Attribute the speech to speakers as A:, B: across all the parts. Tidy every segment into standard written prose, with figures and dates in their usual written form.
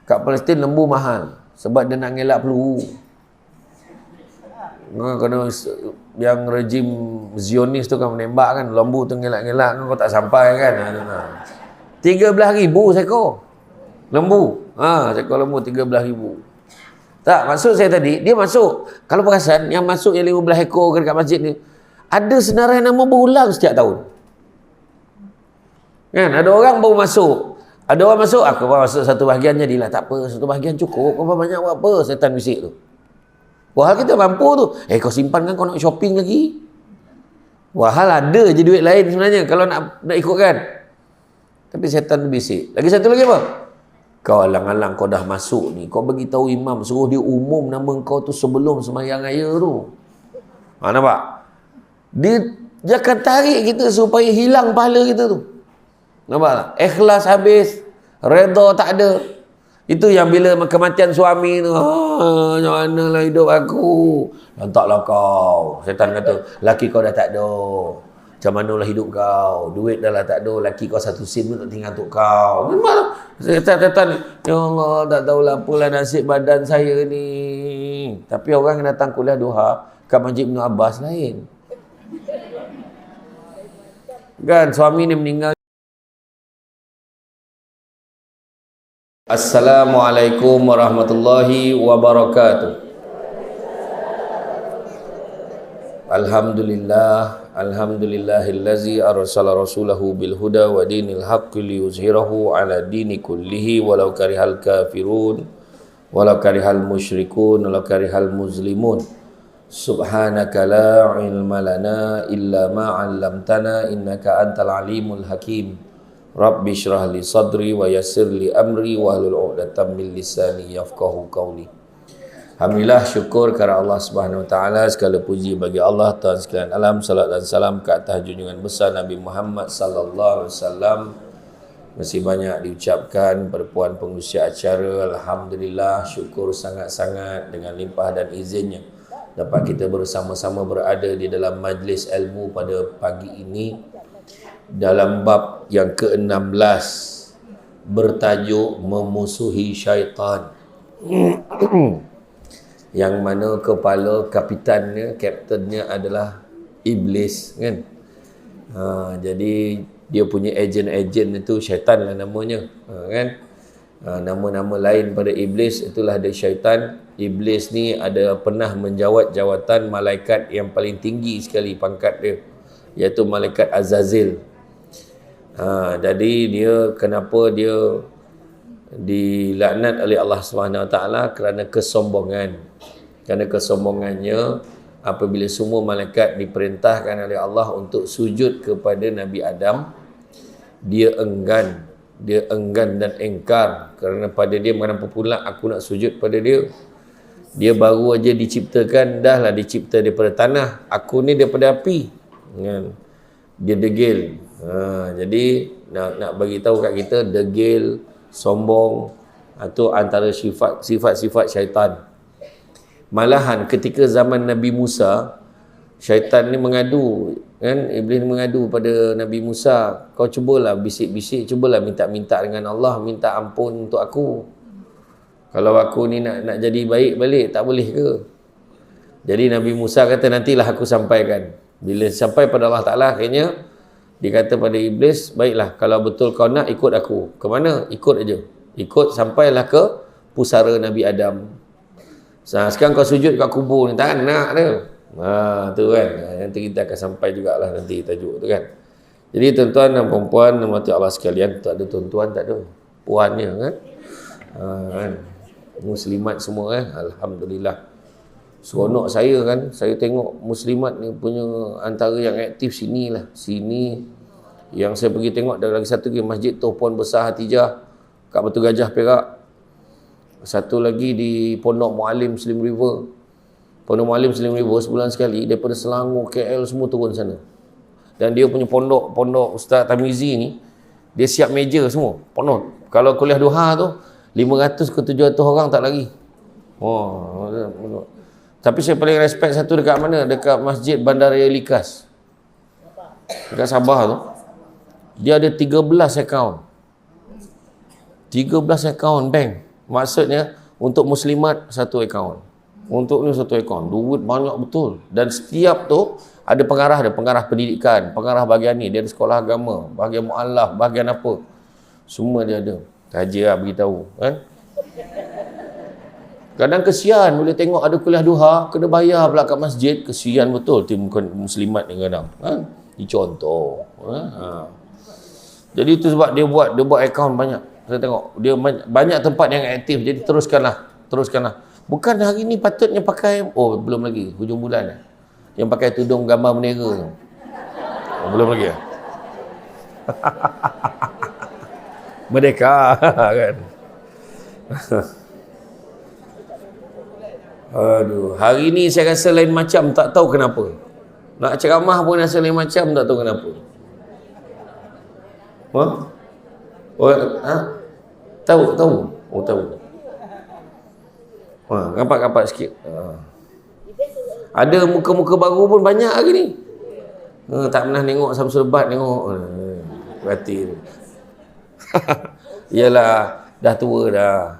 A: Kat Palestin lembu mahal sebab dia nak ngelak peluru. Kena yang rejim Zionis tu kan menembak kan, lembu tu ngelak-ngelak kan, kau tak sampai kan. 13,000 seekor lembu. Seekor lembu 13,000. Tak, maksud saya tadi, dia masuk. Kalau perasan, yang masuk yang 15 ekor dekat masjid ni, ada senarai nama berulang setiap tahun. Kan, ada orang baru masuk. Ada orang masuk, aku masuk satu bahagian jadilah. Tak apa, satu bahagian cukup. Kau banyak buat apa, setan bisik tu. Wahal kita mampu tu. Kau simpan kan, kau nak shopping lagi. Wahal ada je duit lain sebenarnya, kalau nak ikutkan. Tapi setan tu bisik. Lagi satu lagi apa? Kau alang-alang kau dah masuk ni, kau bagi tahu imam suruh dia umum nama kau tu sebelum sembahyang raya tu. Nampak? Dia akan tarik kita supaya hilang pahala kita tu. Nampak tak? Ikhlas habis, redha tak ada. Itu yang bila kematian suami tu, macam manalah hidup aku. Lantaklah kau. Setan kata, laki kau dah tak ada. Macam manalah hidup kau. Duit dah lah tak ada. Laki kau satu sen pun tak tinggal untuk kau. Memang setan-setan, ya Allah, tak tahulah apalah nasib badan saya ni. Tapi orang yang datang kuliah duha kat Masjid Ibn Abbas lain. Kan suami ni meninggal. Assalamualaikum warahmatullahi wabarakatuh. Alhamdulillahillazi arsala rasulahu bil huda wa dinil haqqi liyuzhirahu ala dini kullihi walau karihal kafirun walau karihal musyrikun walau karihal muslimun. Subhanaka la ilma lana illa ma 'allamtana innaka antal alimul hakim. Rabbi syrah li sadri wa yassir li amri wa hlul 'uqdatam min lisani yafqahu qawli. Alhamdulillah, syukur kepada Allah Subhanahu Wa Taala, segala puji bagi Allah Tuhan sekalian alam. Salat dan salam ke atas junjungan besar Nabi Muhammad sallallahu alaihi wasallam. Masih banyak diucapkan pada puan pengurusi acara. Alhamdulillah, syukur sangat-sangat dengan limpah dan izinnya dapat kita bersama-sama berada di dalam majlis ilmu pada pagi ini dalam bab yang ke-16 bertajuk memusuhi syaitan. Yang mana kepala kaptennya adalah iblis kan. Jadi dia punya ejen-ejen itu syaitan lah namanya kan. Nama-nama lain pada iblis itulah ada syaitan. Iblis ni ada pernah menjawat jawatan malaikat yang paling tinggi sekali pangkat dia, iaitu malaikat Azazil. Jadi kenapa dia dilaknat oleh Allah SWT kerana kesombongan. Kerana kesombongannya, apabila semua malaikat diperintahkan oleh Allah untuk sujud kepada Nabi Adam, dia enggan dan engkar. Kerana pada dia, kenapa pula aku nak sujud pada dia? Dia baru aja diciptakan, dah lah dicipta daripada tanah, aku ni daripada api kan? Dia degil. Jadi nak bagi tahu kat kita, degil, sombong itu antara sifat-sifat syaitan. Malahan ketika zaman Nabi Musa, syaitan ni mengadu kan, iblis mengadu pada Nabi Musa, kau cubalah bisik-bisik, cubalah minta-minta dengan Allah, minta ampun untuk aku. Kalau aku ni nak jadi baik balik, tak boleh ke? Jadi Nabi Musa kata, nantilah aku sampaikan. Bila sampai pada Allah Ta'ala, akhirnya dia kata pada iblis, baiklah, kalau betul kau nak, ikut aku. Ke mana? Ikut aja. Ikut sampailah ke pusara Nabi Adam. Sekarang kau sujud kat kubur ni, tak nak dia. Tu kan. Nanti kita akan sampai jugalah nanti tajuk tu kan. Jadi tuan-tuan dan perempuan, rahmati Allah sekalian, tak ada tuan-tuan, tak ada puannya kan. Kan. Muslimat semua kan. Alhamdulillah. Seronok saya kan, saya tengok muslimat ni punya antara yang aktif sini. Yang saya pergi tengok ada lagi satu lagi Masjid Puan Besar Hatijah kat Batu Gajah Perak. Satu lagi di Pondok Mualim Slim River. Pondok Mualim Slim River sebulan sekali daripada Selangor, KL semua turun sana. Dan dia punya pondok Ustaz Tamizi ni, dia siap meja semua, penuh. Kalau kuliah duha tu 500 ke 700 orang tak lagi. Tapi saya paling respect satu dekat mana? Dekat Masjid Bandaraya Likas. Dekat Sabah tu. Dia ada 13 akaun. 13 akaun bank. Maksudnya untuk muslimat satu akaun, untuk ni satu akaun, duit banyak betul. Dan setiap tu ada pengarah, ada pengarah pendidikan, pengarah bahagian ni, dia ada sekolah agama, bahagian mu'alaf, bahagian apa, semua dia ada. Saja lah beritahu kan. Kadang kesian bila tengok ada kuliah duha, kena bayar pula kat masjid. Kesian betul tim muslimat ni kadang. Ha? Ini contoh. Ha? Jadi itu sebab dia buat akaun banyak. Saya tengok dia banyak tempat yang aktif. Jadi teruskanlah. Bukan hari ni patutnya pakai, oh belum lagi, hujung bulan yang pakai tudung gambar bendera tu. Oh, belum lagi ya. Merdeka kan. Aduh, hari ni saya rasa lain macam, tak tahu kenapa. Nak ceramah pun rasa lain macam, tak tahu kenapa. Ha? Oh, ha? Tahu? Oh, tahu. Ha, rapat-rapat sikit. Ha. Ada muka-muka baru pun banyak hari ni. Ha, tak pernah tengok Samsul Bat tengok. Berarti. Yalah, dah tua dah.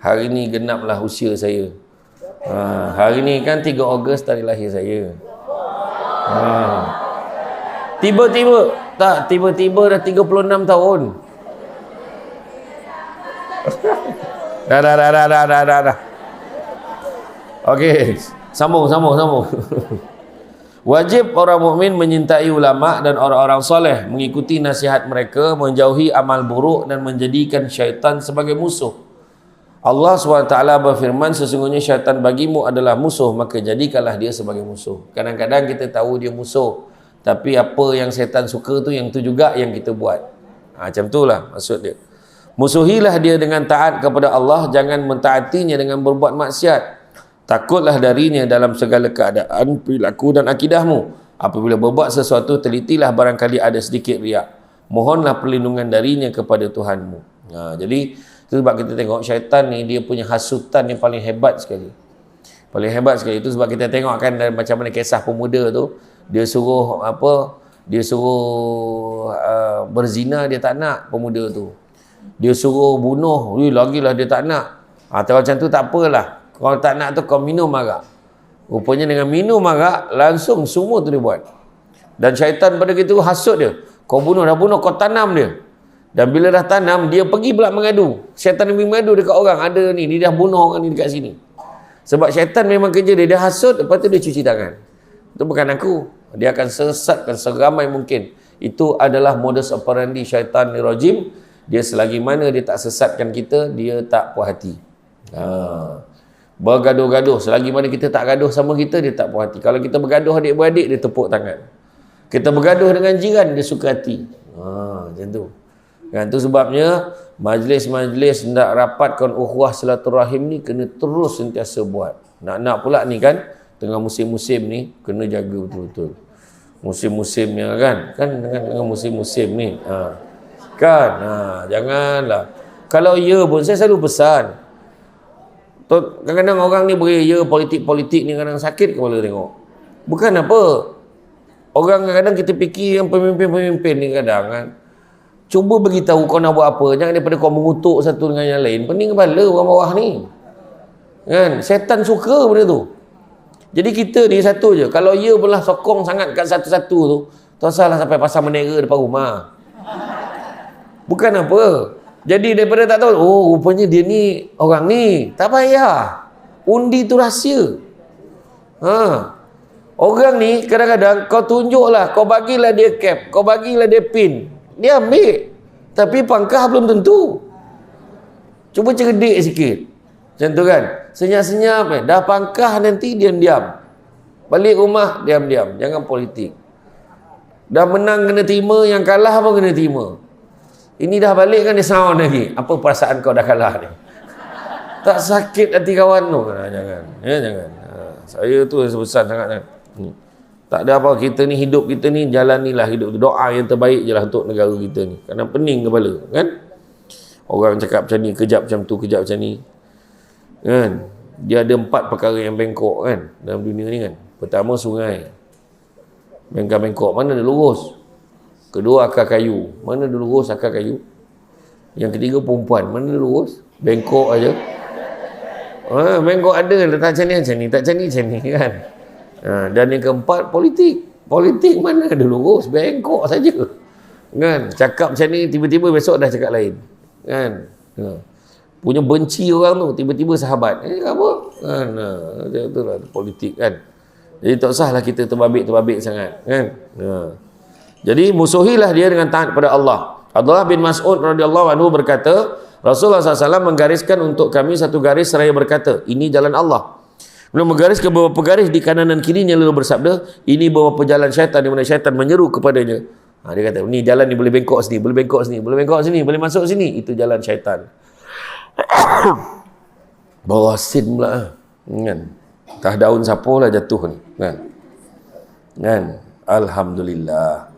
A: Hari ni genaplah usia saya. Hari ni kan 3 Ogos tarikh lahir saya. Tiba-tiba dah 36 tahun. Dah. Okey, sambung. Wajib orang mukmin menyintai ulama dan orang-orang soleh, mengikuti nasihat mereka, menjauhi amal buruk dan menjadikan syaitan sebagai musuh. Allah SWT berfirman, sesungguhnya syaitan bagimu adalah musuh, maka jadikanlah dia sebagai musuh. Kadang-kadang kita tahu dia musuh, tapi apa yang syaitan suka tu, yang tu juga yang kita buat. Macam tu lah maksud dia. Musuhilah dia dengan taat kepada Allah, jangan mentaatinya dengan berbuat maksiat. Takutlah darinya dalam segala keadaan, perilaku dan akidahmu. Apabila berbuat sesuatu, telitilah barangkali ada sedikit riak. Mohonlah perlindungan darinya kepada Tuhanmu. Jadi itu sebab kita tengok syaitan ni dia punya hasutan yang paling hebat sekali. Paling hebat sekali. Itu sebab kita tengok kan macam mana kisah pemuda tu, dia suruh berzina, dia tak nak pemuda tu. Dia suruh bunuh, lagilah dia tak nak. Kalau macam tu tak apalah. Kalau tak nak tu kau minum arak. Rupanya dengan minum arak langsung semua tu dia buat. Dan syaitan pada gitu hasut dia. Kau bunuh, dah bunuh, kau tanam dia. Dan bila dah tanam, dia pergi pula mengadu. Syaitan pergi mengadu dekat orang. Ada ni, dia dah bunuh orang ni dekat sini. Sebab syaitan memang kerja dia hasut, lepas tu dia cuci tangan. Itu bukan aku. Dia akan sesatkan seramai mungkin. Itu adalah modus operandi syaitan ni rajim. Dia selagi mana dia tak sesatkan kita, dia tak puas hati. Bergaduh-gaduh. Selagi mana kita tak gaduh sama kita, dia tak puas hati. Kalau kita bergaduh adik-beradik, dia tepuk tangan. Kita bergaduh dengan jiran, dia suka hati. Macam tu. Kan tu sebabnya majlis-majlis nak rapatkan ukhuwah silaturahim ni kena terus sentiasa buat. Nak pula ni kan tengah musim-musim ni kena jaga betul-betul. Musim-musimnya kan dengan musim-musim ni. Janganlah. Kalau ya pun saya selalu pesan. Kadang-kadang orang ni beri ya politik-politik ni kadang sakit kepala tengok. Bukan apa. Orang kadang-kadang kita fikir yang pemimpin-pemimpin ni kadang kan, cuba beritahu kau nak buat apa. Jangan daripada kau mengutuk satu dengan yang lain. Pening kepala orang bawah ni. Kan? Syaitan suka benda tu. Jadi kita ni satu je. Kalau ia belah sokong sangat kat satu-satu tu, tak salah sampai pasang bendera depan rumah. Bukan apa. Jadi daripada tak tahu, oh rupanya dia ni orang ni. Tak payah. Undi tu rahsia. Orang ni kadang-kadang kau tunjuklah, kau bagilah dia cap, kau bagilah dia pin. Dia ambil. Tapi pangkah belum tentu. Cuba cerdik sikit. Macam tu kan. Senyap-senyap. Dah pangkah nanti diam-diam. Balik rumah diam-diam. Jangan politik. Dah menang kena terima, yang kalah pun kena terima. Ini dah balik kan dia sound lagi. Apa perasaan kau dah kalah ni? Tak sakit hati kawan tu. Jangan. Jangan. Saya tu sebesar sangat. Tak ada apa, kita ni hidup kita ni jalanilah hidup tu. Doa yang terbaik je lah untuk negara kita ni. Kerana pening kepala kan. Orang cakap macam ni, kejap macam tu, kejap macam ni kan. Dia ada 4 perkara yang bengkok kan dalam dunia ni kan. Pertama sungai, bengkok mana dia lurus. Kedua akar kayu, mana dia lurus akar kayu. Yang ketiga perempuan, mana dia lurus. Bengkok aja. Bengkok ada, letak macam ni, tak macam ni kan. Dan yang keempat, politik. Politik mana ada lurus, bengkok saja. Kan? Cakap macam ni, tiba-tiba besok dah cakap lain. Kan? Punya benci orang tu, tiba-tiba sahabat. Apa? Kan? Itulah politik kan. Jadi tak usahlah kita terbabit sangat. Kan? Jadi musuhilah dia dengan taat kepada Allah. Abdullah bin Mas'ud radhiyallahu anhu berkata, Rasulullah SAW menggariskan untuk kami satu garis seraya berkata, ini jalan Allah. Beliau menggaris ke beberapa garis di kanan dan kirinya lalu bersabda, ini beberapa jalan syaitan di mana syaitan menyeru kepadanya. Dia kata, ni jalan ni boleh bengkok sini, boleh bengkok sini, boleh bengkok sini, boleh masuk sini. Itu jalan syaitan. Bawah sin pula. Kan? Tah daun sapu lah jatuh ni. Kan? Alhamdulillah.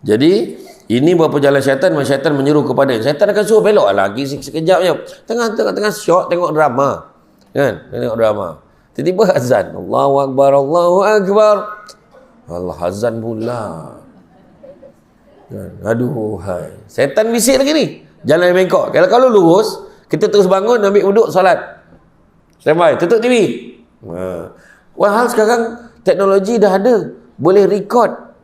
A: Jadi ini beberapa jalan syaitan, syaitan menyeru kepada syaitan akan suruh belok lagi sekejap je. Tengah syok tengok drama. Kan? Tengok drama. Tiba-tiba azan. Allahu akbar, Allahu akbar. Allah azan pula. Kan? Aduh hai. Syaitan bisik lagi ni. Jalan yang bengkok. Kalau lurus, kita terus bangun ambil wuduk solat. Standby, tutup TV. Walhal sekarang teknologi dah ada. Boleh record.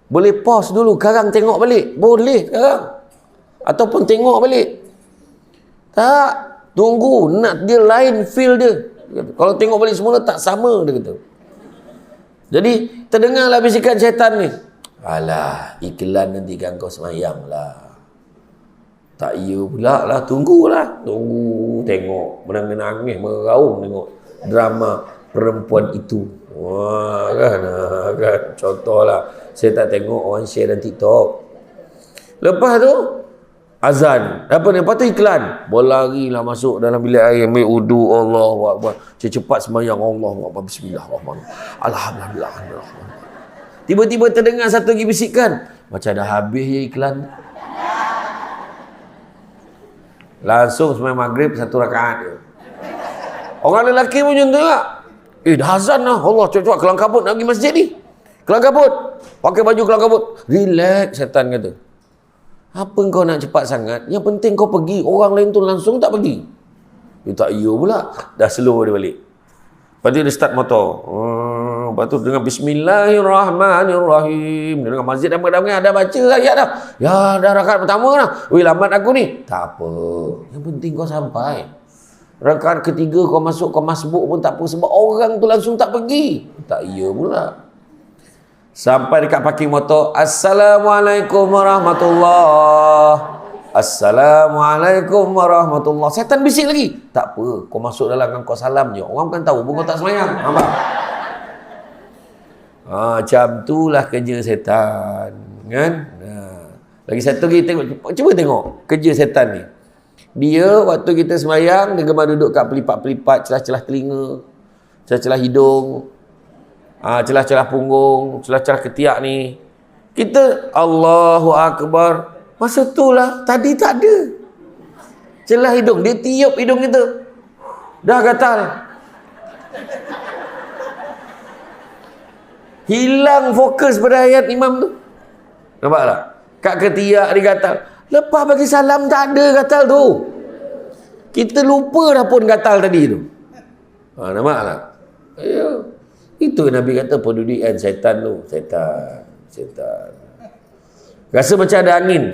A: Boleh pause dulu, sekarang tengok balik. Boleh sekarang. Ataupun tengok balik. Tak, tunggu. Nak dia lain feel dia. Kalau tengok balik semula tak sama dia kata. Jadi, terdengarlah bisikan syaitan ni. Alah, iklan nanti kan kau semayang lah. Tak iya pula lah, tunggulah. Tunggu, tengok. Menangis, meraung tengok drama perempuan itu. Wah, kan? Contohlah, saya tak tengok orang share dalam TikTok. Lepas tu, azan. Lepas tu iklan. Berlarilah masuk dalam bilik air, ambil wudu, Allahu Akbar. Cepat semayang, Allahu Akbar, bismillahirrahmanirrahim. Alhamdulillah. Tiba-tiba terdengar satu lagi bisikan. Macam dah habis je iklan. Langsung semayang maghrib, 1 rakaat je. Orang lelaki pun macam tu juga. Dah azan lah. Allah, cepat-cepat kelang kabut nak pergi masjid ni. Kelang kabut. Pakai baju kelang kabut. Relax, setan kata. Apa kau nak cepat sangat? Yang penting kau pergi. Orang lain tu langsung tak pergi. Dia tak iya pula. Dah slow dia balik. Lepas tu dia start motor. Lepas tu dengan Bismillahirrahmanirrahim. Dia dengan masjid damai-damai ada baca ayat dah. Ya, dah rakaat pertama dah. Weh, lambat aku ni. Tak apa. Yang penting kau sampai. Rakaat ketiga kau masuk, kau masbuk pun tak apa. Sebab orang tu langsung tak pergi. Tak iya pula. Sampai dekat parking motor. Assalamualaikum warahmatullahi. Assalamualaikum warahmatullahi. Setan bisik lagi. Tak apa. Kau masuk dalam kan kau salam je. Orang kan tahu pun kau tak semayang. Nampak? Macam itulah kerja setan. Kan? Lagi satu lagi tengok. Cuba tengok kerja setan ni. Dia waktu kita semayang, dia gemar duduk kat pelipat-pelipat, celah-celah telinga, celah-celah hidung, celah-celah punggung, celah-celah ketiak ni. Kita Allahu Akbar. Masa tu lah, tadi tak ada. Celah hidung, dia tiup hidung kita. Dah gatal. Hilang fokus pada ayat imam tu. Nampak tak? Kat ketiak dia gatal. Lepas bagi salam tak ada gatal tu. Kita lupa dah pun gatal tadi tu. Nampak tak? Ya. Itu Nabi kata pendudukan syaitan tu. Syaitan. Rasa macam ada angin.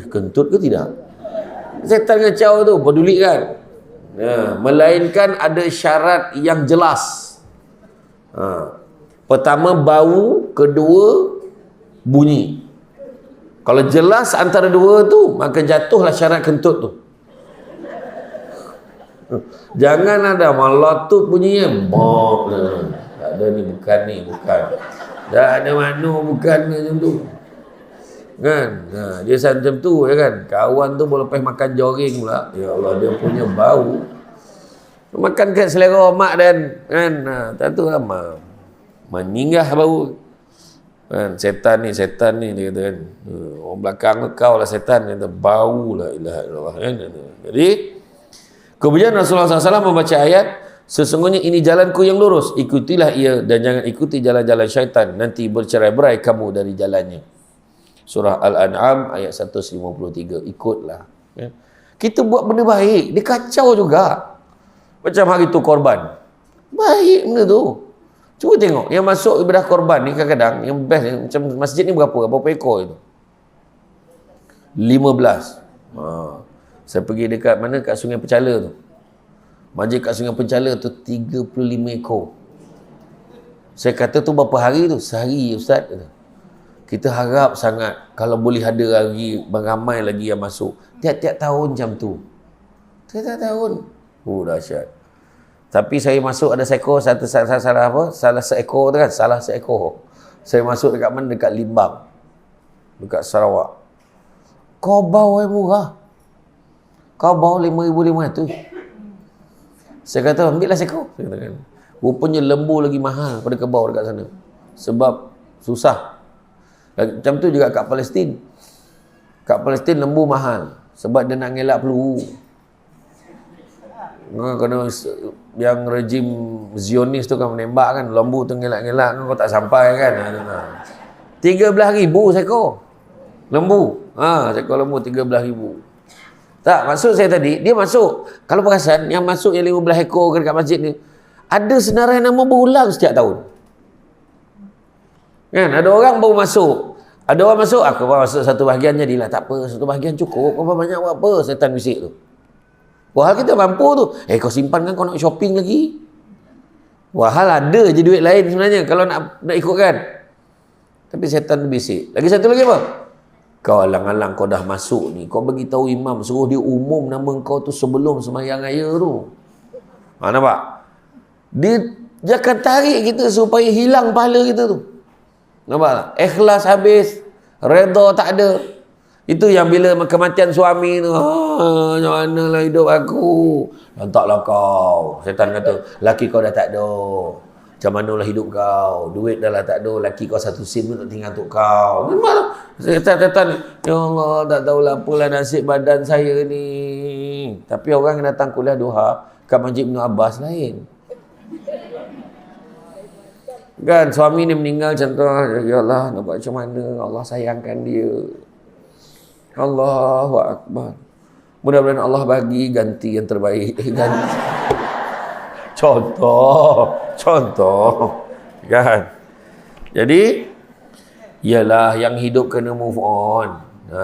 A: Kentut ke tidak? Syaitan ngacau tu. Peduli kan? Melainkan ada syarat yang jelas. Pertama bau, kedua bunyi. Kalau jelas antara dua tu, maka jatuhlah syarat kentut tu. Jangan ada melotot bunyinya. Bok. Tak ada ni, bukan. Tak ada mana, bukan macam tu. Kan? Dia macam tu ya kan. Kawan tu boleh lepas makan jogging pula. Ya Allah, dia punya bau. Makan kat selera mak dan kan. Tak tahu lah. Meninggah bau. Kan, setan ni dia kata kan. Orang belakang kau lah setan, dia kata bau la ilaha illallah kan. Jadi kemudian Rasulullah SAW membaca ayat, sesungguhnya ini jalanku yang lurus, ikutilah ia dan jangan ikuti jalan-jalan syaitan, nanti bercerai-berai kamu dari jalannya. Surah Al-An'am ayat 153. Ikutlah. Ya. Kita buat benda baik, dia kacau juga. Macam hari tu korban. Baik benda tu. Cuba tengok, yang masuk ibadah korban ni kadang-kadang, yang best ni, macam masjid ni berapa ekor itu? 15. Saya pergi dekat mana? Kat Sungai Pencala tu. Masjid kat Sungai Pencala tu 35 ekor. Saya kata tu berapa hari tu? Sehari Ustaz. Kita harap sangat kalau boleh ada lagi ramai lagi yang masuk. Tiap-tiap tahun macam tu. Tiap-tiap tahun. Dahsyat. Tapi saya masuk ada seekor, salah seekor tu kan, salah seekor. Saya masuk dekat mana? Dekat Limbang. Dekat Sarawak. Kau bau yang murah. Kau bau 5,500. Saya kata, ambillah seekor. Saya katakan. Rupanya lembu lagi mahal pada kebau dekat sana. Sebab susah. Macam tu juga kat Palestin. Kat Palestin lembu mahal. Sebab dia nak ngelak peluru. Kena yang rejim Zionis tu kan menembak kan. Lembu tu ngelak-ngelak kan. Kau tak sampai kan. 13,000 seekor. Lembu. Seekor lembu 13,000. Tak, maksud saya tadi, dia masuk. Kalau perasan, yang masuk yang 15 ekor dekat masjid ni, ada senarai nama berulang setiap tahun. Kan? Ada orang baru masuk. Ada orang masuk, aku baru masuk satu bahagian jadilah. Tak apa, satu bahagian cukup. Kau banyak buat apa? Setan bisik tu. Wahal kita mampu tu. Kau simpan kan, kau nak shopping lagi. Wahal ada je duit lain sebenarnya kalau nak ikutkan. Tapi setan bisik. Lagi satu lagi apa? Kau alang-alang kau dah masuk ni. Kau bagi tahu imam, suruh dia umum nama kau tu sebelum sembahyang raya tu. Nampak? Dia akan tarik kita supaya hilang pahala kita tu. Nampak tak? Ikhlas habis, redha tak ada. Itu yang bila kematian suami tu, macam manalah hidup aku. Lantaklah kau. Setan kata, laki kau dah tak ada. Macam manalah hidup kau. Duit dah lah tak ada. Laki kau satu sen pun tak tinggal untuk kau. Memang setan, ya Allah, tak tahulah apalah nasib badan saya ni. Tapi orang yang datang kuliah duha kat Masjid Ibn Abbas lain. Kan suami ni meninggal contoh, ya Allah, nak buat macam mana? Allah sayangkan dia. Allahu Akbar. Mudah-mudahan Allah bagi ganti yang terbaik. Ganti. Contoh. Kan? Jadi, ialah yang hidup kena move on.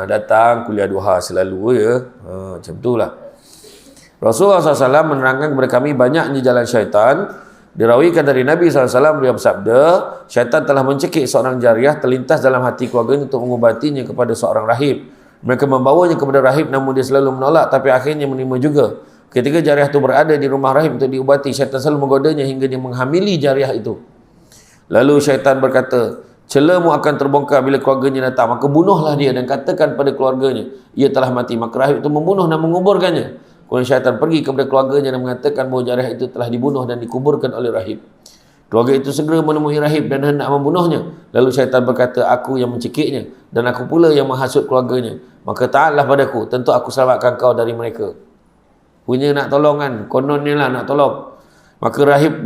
A: Datang kuliah duha selalu ya. Macam itulah. Rasulullah SAW menerangkan kepada kami banyaknya jalan syaitan. Dirawikan dari Nabi SAW, beliau bersabda, syaitan telah mencekik seorang jariah terlintas dalam hati keluarganya untuk mengubatinya kepada seorang rahib. Mereka membawanya kepada rahib namun dia selalu menolak, tapi akhirnya menerima juga. Ketika jariah itu berada di rumah rahib untuk diubati, syaitan selalu menggodanya hingga dia menghamili jariah itu. Lalu syaitan berkata, celamu akan terbongkar bila keluarganya datang, maka bunuhlah dia dan katakan pada keluarganya, ia telah mati. Maka rahib itu membunuh dan menguburkannya. Kemudian syaitan pergi kepada keluarganya dan mengatakan bahawa jariah itu telah dibunuh dan dikuburkan oleh rahib. Keluarga itu segera menemui rahib dan hendak membunuhnya. Lalu syaitan berkata, aku yang mencekiknya dan aku pula yang menghasut keluarganya. Maka taatlah padaku, tentu aku selamatkan kau dari mereka. Punya nak tolong kan, kononnya lah nak tolong. Maka rahib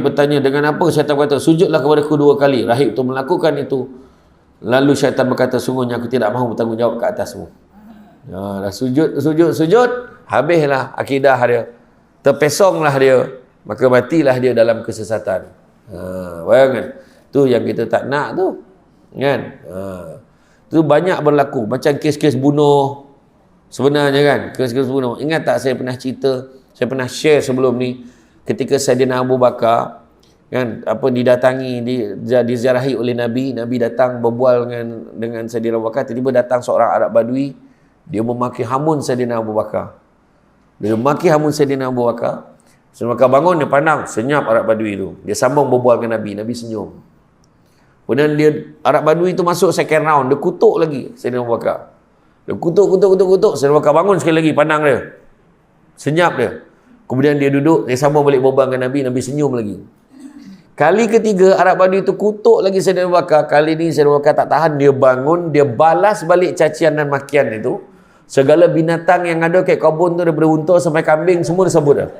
A: bertanya, dengan apa? Syaitan berkata, sujudlah kepadaku 2 kali. Rahib itu melakukan itu. Lalu syaitan berkata, sungguhnya aku tidak mahu bertanggungjawab ke atasmu. Dah sujud, habislah akidah dia. Terpesonglah dia. Maka matilah dia dalam kesesatan. Bayangkan. Tu yang kita tak nak tu. Kan? Tu banyak berlaku. Macam kes-kes bunuh. Sebenarnya kan, kes-kes bunuh. Ingat tak saya pernah cerita, saya pernah share sebelum ni, ketika Saidina Abu Bakar kan didatangi, diziarahi oleh Nabi datang berbual dengan Saidina Abu Bakar, tiba-tiba datang seorang Arab Badui, dia memaki hamun Saidina Abu Bakar. Dia memaki hamun Saidina Abu Bakar. Saidina Abu Bakar bangun, dia pandang, senyap Arab Badui tu. Dia sambung berbual dengan Nabi senyum. Kemudian Arab Badui tu masuk second round, dia kutuk lagi Saidina Abu Bakar. Dia kutuk. Saidina Abu Bakar bangun sekali lagi, pandang dia. Senyap dia. Kemudian dia duduk, dia sambung balik berbual dengan Nabi senyum lagi. Kali ketiga, Arab Badui itu kutuk lagi Saidina Abu Bakar. Kali ni Saidina Abu Bakar tak tahan, dia bangun, dia balas balik cacian dan makian itu. Segala binatang yang ada kat kebun tu, daripada unta sampai kambing, semua dia sebut dah.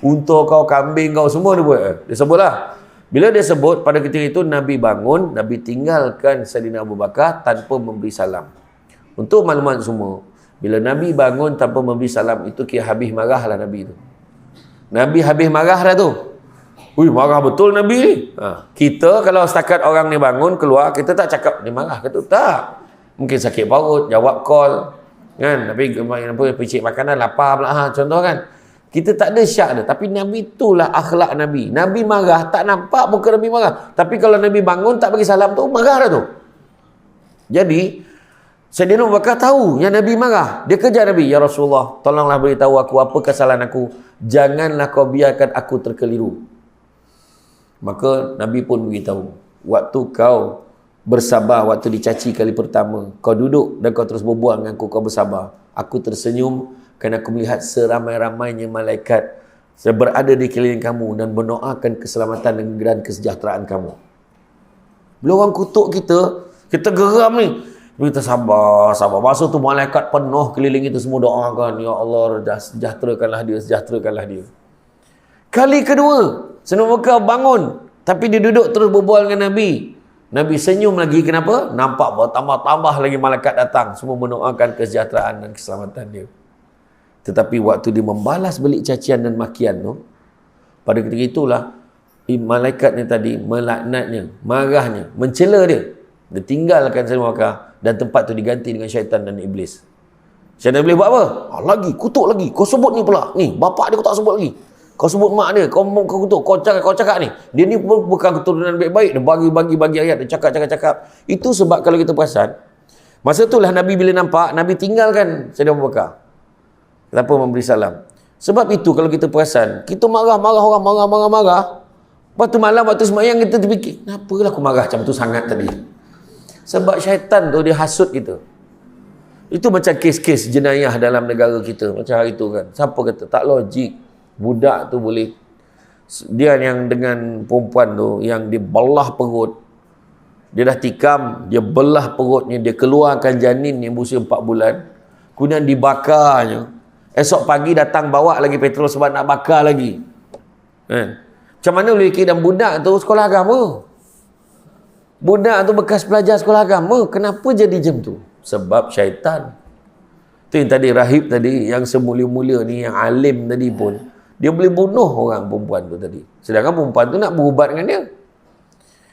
A: Unta kau, kambing kau, semua dia buat. Dia sebut lah. Bila dia sebut, pada ketika itu Nabi bangun, Nabi tinggalkan Saidina Abu Bakar tanpa memberi salam. Untuk maklumat semua, Bila Nabi bangun tanpa memberi salam, itu kira habis marah lah Nabi tu. Nabi habis marah dah tu. Ui, marah betul Nabi ni. Kita kalau setakat orang ni bangun, keluar, kita tak cakap dia marah ke tu? Tak. Mungkin sakit perut, jawab call. Kan? Tapi picit makanan, lapar pula. Contoh kan. Kita tak ada syak dah. Tapi Nabi itulah akhlak Nabi. Nabi marah, tak nampak muka Nabi marah. Tapi kalau Nabi bangun, tak bagi salam tu, marah dah tu. Jadi, Sayyidina Abu Bakar tahu yang Nabi marah. Dia kejar Nabi. Ya Rasulullah, tolonglah beritahu aku apa kesalahan aku. Janganlah kau biarkan aku terkeliru. Maka Nabi pun beritahu. Waktu kau bersabar, waktu dicaci kali pertama, kau duduk dan kau terus berbual dengan aku, kau bersabar. Aku tersenyum kerana aku melihat seramai-ramainya malaikat berada di keliling kamu dan mendoakan keselamatan dan kesejahteraan kamu. Bila orang kutuk kita geram ni. Kita sabar. Masa tu malaikat penuh keliling itu semua doakan. Ya Allah, sejahterakanlah dia. Kali kedua, Sayyidina Abu Bakar bangun. Tapi dia duduk terus berbual dengan Nabi. Nabi senyum lagi. Kenapa? Nampak bertambah-tambah lagi malaikat datang. Semua mendoakan kesejahteraan dan keselamatan dia. Tetapi waktu dia membalas balik cacian dan makian tu, pada ketika itulah, malaikat ni tadi melaknatnya, marahnya, mencela dia. Dia tinggalkan Sayyidina Abu Bakar. Dan tempat tu diganti dengan syaitan dan iblis. Syaitan iblis buat apa? Lagi, kutuk lagi. Kau sebut ni pula. Ni, bapak dia kau tak sebut lagi. Kau sebut mak dia. Kau kutuk. Kau cakap ni. Dia ni bukan keturunan baik-baik. Dia bagi ayat. Dia cakap. Itu sebab kalau kita perasan, masa itulah Nabi bila nampak, Nabi tinggalkan Sayyidina Abu Bakar. Kenapa memberi salam? Sebab itu kalau kita perasan, kita marah orang, marah. Lepas tu malam, waktu semayang kita terfikir, kenapalah aku marah macam tu sangat tadi? Sebab syaitan tu dia hasut kita. Itu macam kes-kes jenayah dalam negara kita. Macam hari tu kan. Siapa kata? Tak logik. Budak tu boleh. Dia yang dengan perempuan tu, yang dia belah perut. Dia dah tikam, dia belah perutnya, dia keluarkan janin yang berusia 4 bulan. Kemudian dibakarnya. Esok pagi datang bawa lagi petrol sebab nak bakar lagi. Kan? Macam mana boleh kira? Dan budak tu sekolah agama. Budak tu bekas pelajar sekolah agama. Kenapa jadi macam tu? Sebab syaitan. Tu yang tadi rahib tadi, yang semulia-mulia ni, yang alim tadi pun, dia boleh bunuh orang perempuan tu tadi. Sedangkan perempuan tu nak berubat dengan dia.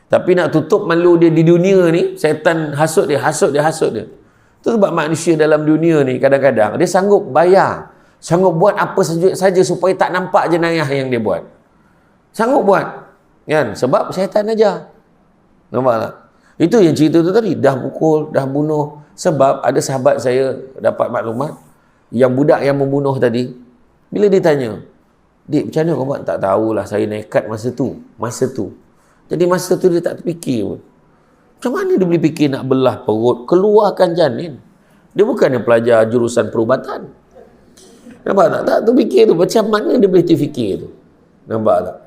A: Tapi nak tutup malu dia di dunia ni, syaitan hasut dia. Tu sebab manusia dalam dunia ni kadang-kadang dia sanggup bayar, sanggup buat apa saja supaya tak nampak jenayah yang dia buat. Sanggup buat. Kan? Sebab syaitan aja. Nampak tak? Itu yang cerita tu tadi. Dah pukul, dah bunuh. Sebab ada sahabat saya dapat maklumat, yang budak yang membunuh tadi, bila dia tanya, Dik, macam mana kau buat? Tak tahulah, saya nekat masa tu. Jadi masa tu dia tak terfikir pun. Macam mana dia boleh fikir nak belah perut, keluarkan janin? Dia bukannya pelajar jurusan perubatan. Nampak tak? Tak terfikir tu. Macam mana dia boleh terfikir tu? Nampak tak?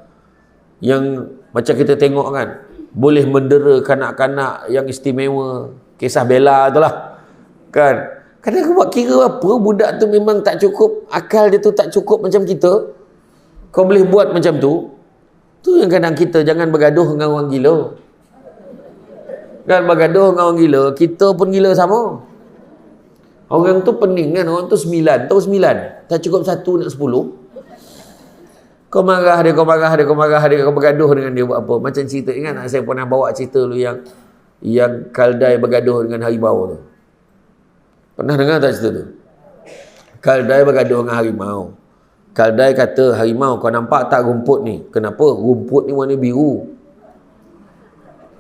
A: Yang macam kita tengok kan, boleh mendera kanak-kanak yang istimewa, kisah Bella tu lah kan. Kadang aku buat kira apa, budak tu memang tak cukup, akal dia tu tak cukup macam kita, kau boleh buat macam tu. Tu yang kadang kita jangan bergaduh dengan orang gila. Kan bergaduh dengan orang gila, kita pun gila sama. Orang tu pening kan, orang tu 9, tahu 9 tak cukup 1 nak 10. Kau marah dia, kau bergaduh dengan dia buat apa? Macam cerita, ingat saya pernah bawa cerita dulu yang Kaldai bergaduh dengan harimau tu. Pernah dengar tak cerita tu? Kaldai bergaduh dengan harimau. Kaldai kata, harimau, kau nampak tak rumput ni? Kenapa? Rumput ni warna biru.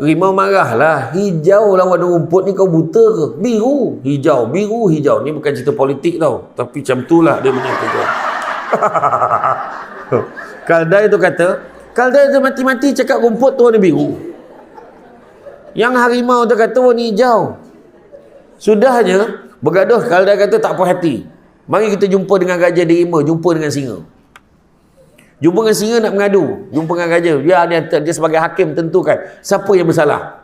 A: Harimau marahlah, hijau lah warna rumput ni, kau buta ke? Biru, hijau. Ni bukan cerita politik tau. Tapi macam tu lah dia menyatakan. Kaldai tu mati-mati cakap rumput tu warna biru. Yang harimau tu kata warna hijau. Sudahnya bergaduh, Kaldai kata tak puas hati. Mari kita jumpa dengan Raja Derima, jumpa dengan singa. Jumpa dengan singa nak mengadu, jumpa dengan raja. Dia sebagai hakim tentukan siapa yang bersalah.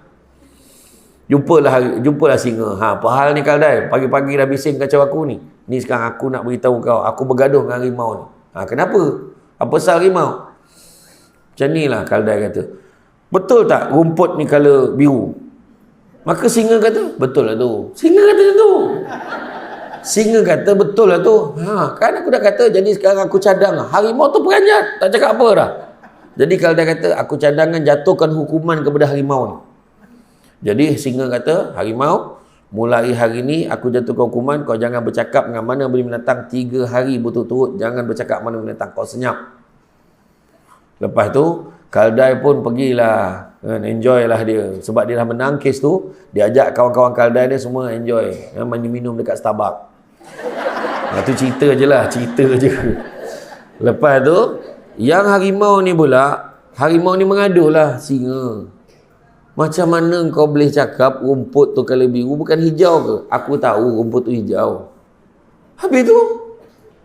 A: Jumpalah singa. Apa hal ni Kaldai? Pagi-pagi dah bising kacau aku ni. Ni sekarang aku nak beritahu kau, aku bergaduh dengan harimau ni. Kenapa? Apa pasal harimau? Macam ni lah Kaldai kata. Betul tak rumput ni color biru? Maka singa kata, betul lah tu. Singa kata macam tu. Singa kata, betul lah tu. Kan aku dah kata, jadi sekarang aku cadang. Harimau tu peranjat, tak cakap apa dah. Jadi kalau dia kata, aku cadangan jatuhkan hukuman kepada harimau ni. Jadi singa kata, harimau, mulai hari ni aku jatuhkan hukuman, kau jangan bercakap dengan mana boleh binatang 3 hari berturut-turut. Jangan bercakap mana binatang, kau senyap. Lepas tu, Kaldai pun pergilah, enjoy lah dia. Sebab dia dah menang kes tu, dia ajak kawan-kawan Kaldai dia semua enjoy. Minum dekat Starbucks. Tu cerita je lah, cerita je. Lepas tu, yang harimau ni pula, harimau ni mengadulah singa. Macam mana kau boleh cakap rumput tu kalau biru bukan hijau ke? Aku tahu rumput tu hijau. Habis tu,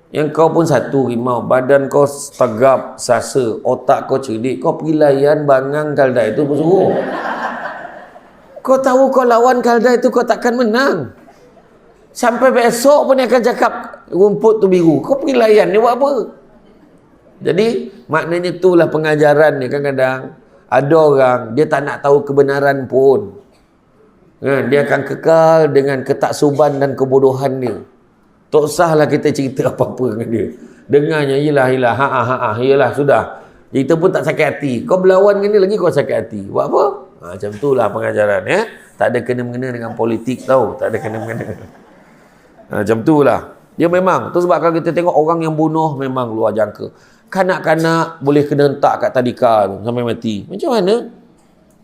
A: yang kau pun satu harimau, badan kau tegap, sasa, otak kau cerdik, kau pergi layan bangang Kaldai tu bersuruh. Kau tahu kau lawan Kaldai tu kau takkan menang. Sampai besok pun dia akan cakap rumput tu biru. Kau pergi layan, dia buat apa? Jadi, maknanya itulah pengajaran dia. Kadang-kadang ada orang, dia tak nak tahu kebenaran pun. Dia akan kekal dengan ketaksuban dan kebodohan dia. Tak usahlah kita cerita apa-apa dengan dia. Dengarnya, yelah, yelah, sudah. Kita pun tak sakit hati. Kau berlawan dengan dia lagi kau sakit hati. Buat apa? Macam itulah pengajaran. Ya? Tak ada kena-mengena dengan politik tau. Tak ada kena-mengena. Macam itulah. Dia memang. Tu sebab kalau kita tengok orang yang bunuh memang luar jangka. Kanak-kanak boleh kena hentak kat tadika tu sampai mati. Macam mana?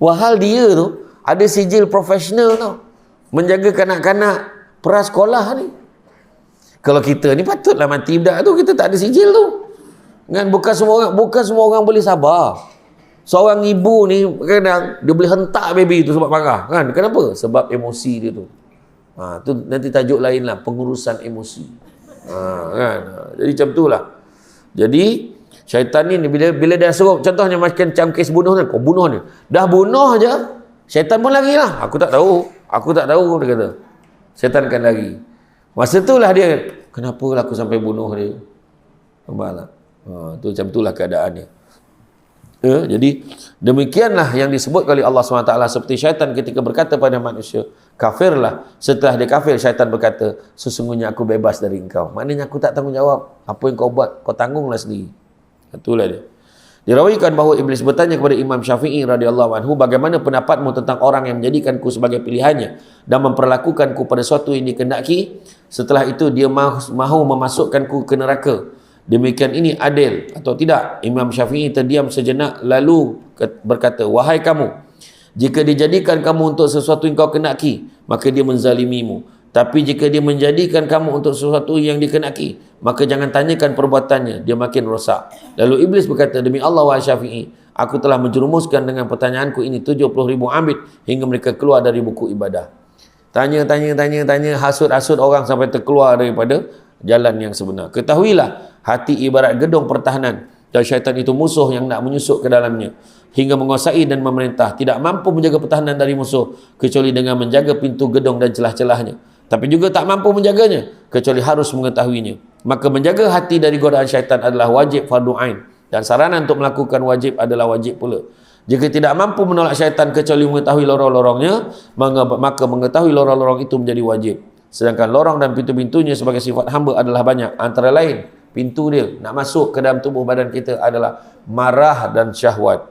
A: Wahal dia tu ada sijil profesional tau. Menjaga kanak-kanak prasekolah ni. Kalau kita ni patutlah mati budak tu, kita tak ada sijil tu. Kan bukan semua orang boleh sabar. Seorang ibu ni kadang dia boleh hentak baby tu sebab marah, kan? Kenapa? Sebab emosi dia tu. Tu nanti tajuk lain lah, pengurusan emosi. Kan? Jadi macam itulah. Jadi syaitan ni bila dia suruh, contohnya macam kes bunuh ni, kau bunuh ni. Dah bunuh je, syaitan pun lari lah. Aku tak tahu, dia kata. Syaitan akan lari. Masa itulah dia, kenapa lah aku sampai bunuh dia? Nampak tak? Tu macam itulah keadaannya. Jadi demikianlah yang disebut oleh Allah SWT seperti syaitan ketika berkata pada manusia, kafirlah. Setelah dia kafir, syaitan berkata, sesungguhnya aku bebas dari engkau. Maknanya aku tak tanggungjawab. Apa yang kau buat, kau tanggunglah sendiri. Itulah dia. Dirawikan bahawa iblis bertanya kepada Imam Syafi'i radhiyallahu anhu, bagaimana pendapatmu tentang orang yang menjadikanku sebagai pilihannya dan memperlakukanku pada suatu yang dikehendaki, setelah itu dia mahu memasukkanku ke neraka. Demikian ini adil atau tidak? Imam Syafi'i terdiam sejenak lalu berkata, wahai kamu, jika dijadikan kamu untuk sesuatu yang kau kenaki, maka dia menzalimimu. Tapi jika dia menjadikan kamu untuk sesuatu yang dikenaki, maka jangan tanyakan perbuatannya, dia makin rosak. Lalu iblis berkata, demi Allah wahai Syafi'i, aku telah menjerumuskan dengan pertanyaanku ini 70,000 ambit hingga mereka keluar dari buku ibadah. Tanya, hasut-hasut orang sampai terkeluar daripada jalan yang sebenar. Ketahuilah, hati ibarat gedung pertahanan dan syaitan itu musuh yang nak menyusup ke dalamnya hingga menguasai dan memerintah. Tidak mampu menjaga pertahanan dari musuh kecuali dengan menjaga pintu gedung dan celah-celahnya. Tapi juga tak mampu menjaganya kecuali harus mengetahuinya. Maka menjaga hati dari godaan syaitan adalah wajib fardu ain, dan saranan untuk melakukan wajib adalah wajib pula. Jika tidak mampu menolak syaitan kecuali mengetahui lorong-lorongnya, maka mengetahui lorong-lorong itu menjadi wajib. Sedangkan lorong dan pintu-pintunya sebagai sifat hamba adalah banyak. Antara lain, pintu dia nak masuk ke dalam tubuh badan kita adalah marah dan syahwat.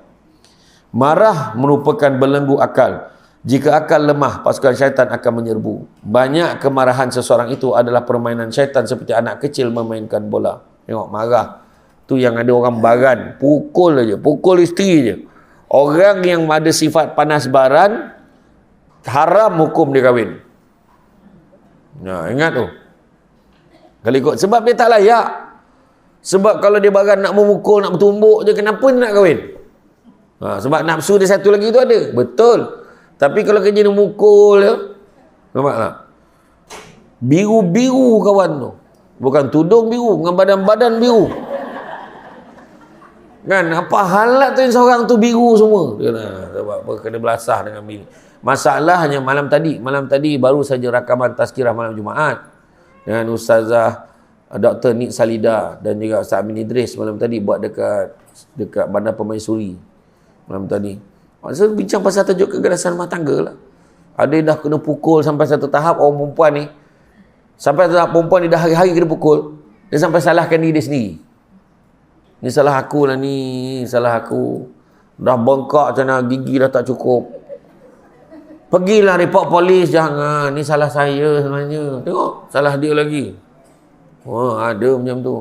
A: Marah merupakan belenggu akal. Jika akal lemah, pasukan syaitan akan menyerbu. Banyak kemarahan seseorang itu adalah permainan syaitan seperti anak kecil memainkan bola. Tengok, marah. Tu yang ada orang baran. Pukul aja, pukul isteri je. Orang yang ada sifat panas baran, haram hukum dia kahwin. Nah, ingat tu. Kalau ikut, sebab dia tak layak. Sebab kalau dia baran nak memukul, nak bertumbuk je, kenapa dia nak kahwin? Sebab nafsu dia satu lagi tu ada. Betul. Tapi kalau kerja dia mukul ya, nampak tak? Biru-biru kawan tu. Bukan tudung biru, dengan badan-badan biru. Kan, apa halat tu yang seorang tu biru semua? Sebab apa? Kena belasah dengan biru. Masalahnya malam tadi baru saja rakaman tazkirah malam Jumaat dengan Ustazah Dr. Nik Salida dan juga Ustaz Amin Idris malam tadi buat dekat Bandar Permaisuri malam tadi. Maksud bincang pasal tajuk keganasan rumah tangga lah. Ada yang dah kena pukul sampai satu tahap orang perempuan ni Sampai tak perempuan ni dah hari-hari kena pukul, dia sampai salahkan diri dia sendiri. Ni salah aku lah ni, salah aku. Dah bengkak macam mana, gigi dah tak cukup. Pergilah report polis, jangan. Ni salah saya sebenarnya. Tengok, salah dia lagi. Ada macam tu.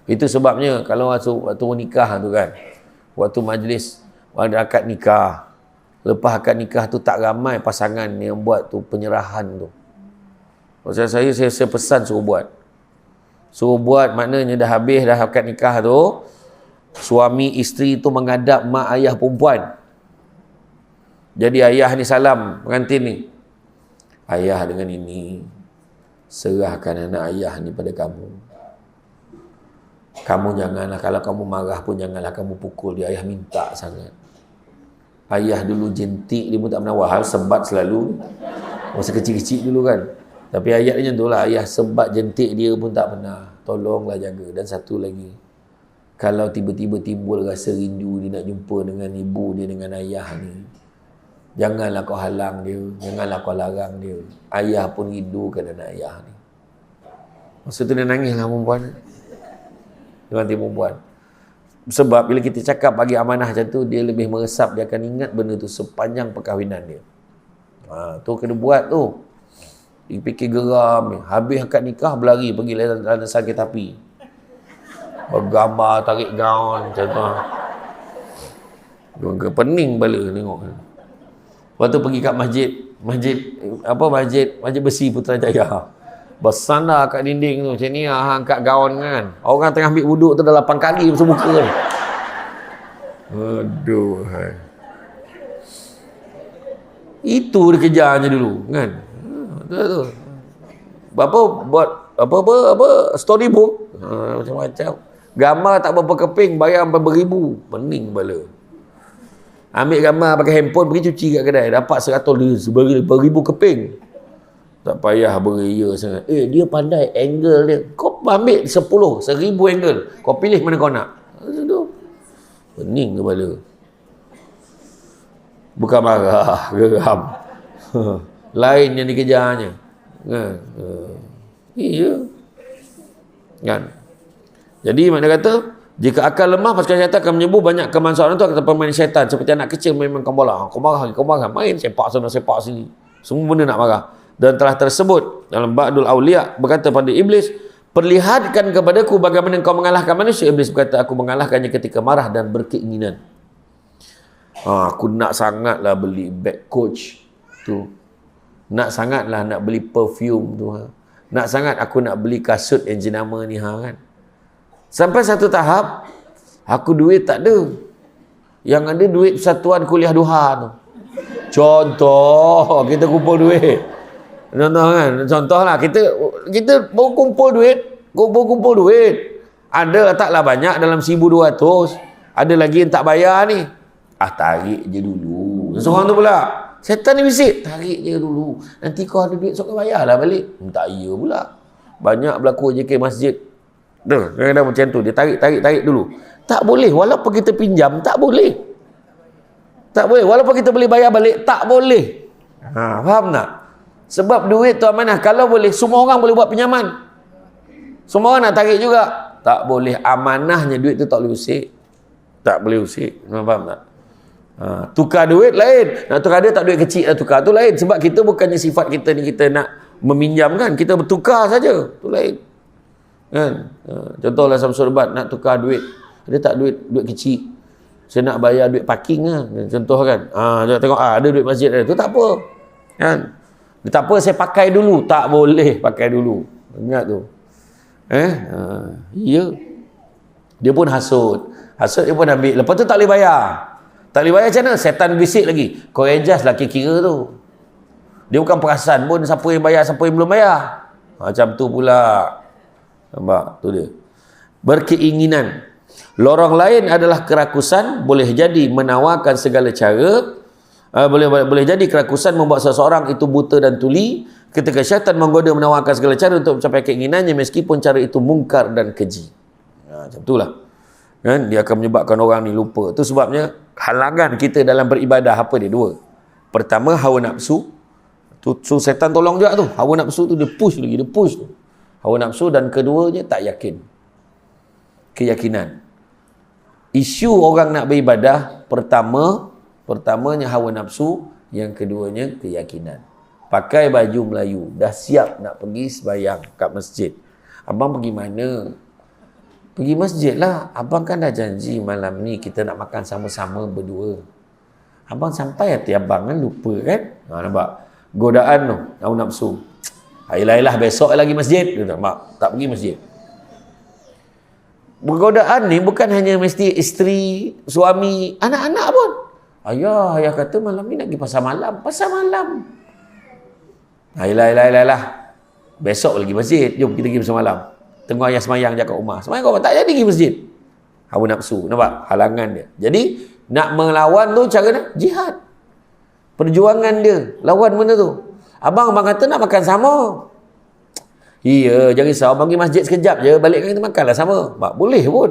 A: Itu sebabnya kalau waktu nikah tu kan, waktu majlis, waktu akad nikah, lepas akad nikah tu tak ramai pasangan yang buat tu penyerahan tu. Maksud saya pesan suruh buat. Suruh buat maknanya dah habis dah akad nikah tu, suami isteri tu menghadap mak ayah perempuan. Jadi ayah ni salam pengantin ni. Ayah dengan ini serahkan anak ayah ni pada kamu. Kamu janganlah, kalau kamu marah pun janganlah kamu pukul dia. Ayah minta sangat. Ayah dulu jentik, dia pun tak pernah wahal, sebat selalu. Masa kecil-kecil dulu kan. Tapi ayat macam tu lah, ayah sebat jentik dia pun tak pernah. Tolonglah jaga. Dan satu lagi, kalau tiba-tiba timbul rasa rindu dia nak jumpa dengan ibu dia, dengan ayah ni, janganlah kau halang dia, janganlah kau larang dia. Ayah pun rindukan anak ayah ni. Maksud tu dia nangis lah perempuan. Dia nanti perempuan. Sebab bila kita cakap bagi amanah macam tu, dia lebih meresap, dia akan ingat benda tu sepanjang perkahwinan dia. Tu kena buat tu. Dia fikir geram. Habis akad nikah, berlari pergi landasan kereta api. Bergambar, tarik gaun macam tu. Dia pening bala tengok. Lepas tu pergi kat masjid besi Putrajaya. Bersandar kat dinding tu macam ni, angkat gaun kan. Orang tengah ambil wuduk tu dah 8 kali masuk muka kan. Aduh. Itu dia kejarnya dulu kan. Tu. Buat storybook. Macam-macam. Gambar tak berapa keping, bayar sampai beribu. Pening bala. Ambil gambar pakai handphone, pergi cuci kat kedai. Dapat 100 beribu keping. Tak payah beria sangat. Dia pandai angle dia. Kau ambil 10 angle. Kau pilih mana kau nak. Pening kepala. Bukan marah, geram. Lain yang dikejarnya. Iya. Kan? Jadi makna kata, jika akal lemah, pasukan syaitan akan menyebut banyak kemanfaatan itu akan permainan syaitan. Seperti anak kecil main bola. Kau marah. Main sepak sana, sepak sini. Semua benda nak marah. Dan telah tersebut dalam Ba'dul Awliya berkata pada Iblis, perlihatkan kepadaku bagaimana kau mengalahkan manusia. Iblis berkata, aku mengalahkannya ketika marah dan berkeinginan. Aku nak sangatlah beli bag Coach tu. Nak sangatlah nak beli perfume tu. Nak sangat aku nak beli kasut yang jenama ni kan. Sampai satu tahap, aku duit tak ada. Yang ada duit persatuan kuliah duha tu. Contoh, kita kumpul duit. Contohlah, kita baru kumpul duit. Ada taklah banyak dalam 1,200. Ada lagi yang tak bayar ni. Tarik je dulu. Seorang tu pula, setan ni bisik, tarik je dulu. Nanti kau ada duit, so kau bayarlah balik. Tak iya pula. Banyak berlaku JK masjid. Kadang-kadang macam tu, dia tarik dulu. Tak boleh, walaupun kita pinjam, tak boleh. Tak boleh, walaupun kita boleh bayar balik, tak boleh. Faham tak? Sebab duit tu amanah. Kalau boleh, semua orang boleh buat pinjaman. Semua orang nak tarik juga. Tak boleh, amanahnya duit tu tak boleh usik. Tak boleh usik. Faham tak? Tukar duit lain. Nak tukar dia tak duit kecil lah tukar. Tu lain. Sebab kita bukannya sifat kita ni kita nak meminjam kan. Kita bertukar saja. Tu lain. Kan? Contohlah Samsul Bat nak tukar duit. Dia tak duit kecil. Saya nak bayar duit parking lah. Contoh kan. Tengok ada duit masjid ada. Tu tak apa. Kan? Dia tak apa saya pakai dulu. Tak boleh pakai dulu. Ingat tu. Ya. Dia pun hasut. Hasut dia pun ambil. Lepas tu tak boleh bayar. Tak boleh bayar macam mana? Setan bisik lagi. Kau adjust lah kira tu. Dia bukan perasan pun siapa yang bayar, siapa yang belum bayar. Macam tu pula. Nampak? Tu dia. Berkeinginan. Lorong lain adalah kerakusan. Boleh jadi menawarkan segala cara. Boleh jadi kerakusan membuat seseorang itu buta dan tuli. Ketika syaitan menggoda menawarkan segala cara untuk mencapai keinginannya, meskipun cara itu mungkar dan keji. Macam itulah. Kan? Dia akan menyebabkan orang ni lupa. Itu sebabnya halangan kita dalam beribadah apa dia? 2. Pertama, hawa nafsu. So setan tolong juga tu. Hawa nafsu tu dia push lagi, dia push tu. Hawa nafsu, dan keduanya tak yakin. Keyakinan. Isu orang nak beribadah, pertamanya hawa nafsu, yang keduanya keyakinan. Pakai baju Melayu, dah siap nak pergi sembahyang kat masjid. Abang pergi mana? Pergi masjid lah. Abang kan dah janji malam ni kita nak makan sama-sama berdua. Abang sampai hati abang kan lupa kan? Nampak? Godaan tu, hawa nafsu. Ayolah, besok lagi masjid. Dia tak pergi masjid. Godaan ni bukan hanya mesti isteri, suami, anak-anak pun. Ayah kata malam ni nak pergi pasar malam. Ayolah. Besok lagi masjid. Jom kita pergi pasar malam. Tengok ayah semayang je kat rumah. Semayang kau tak jadi pergi masjid. Hawa nafsu. Nampak? Halangan dia. Jadi, nak melawan tu cara dia jihad. Perjuangan dia. Lawan benda tu. Abang kata nak makan sama. Iya, jangan risau. Abang pergi masjid sekejap je. Balik kita makanlah sama. Boleh pun.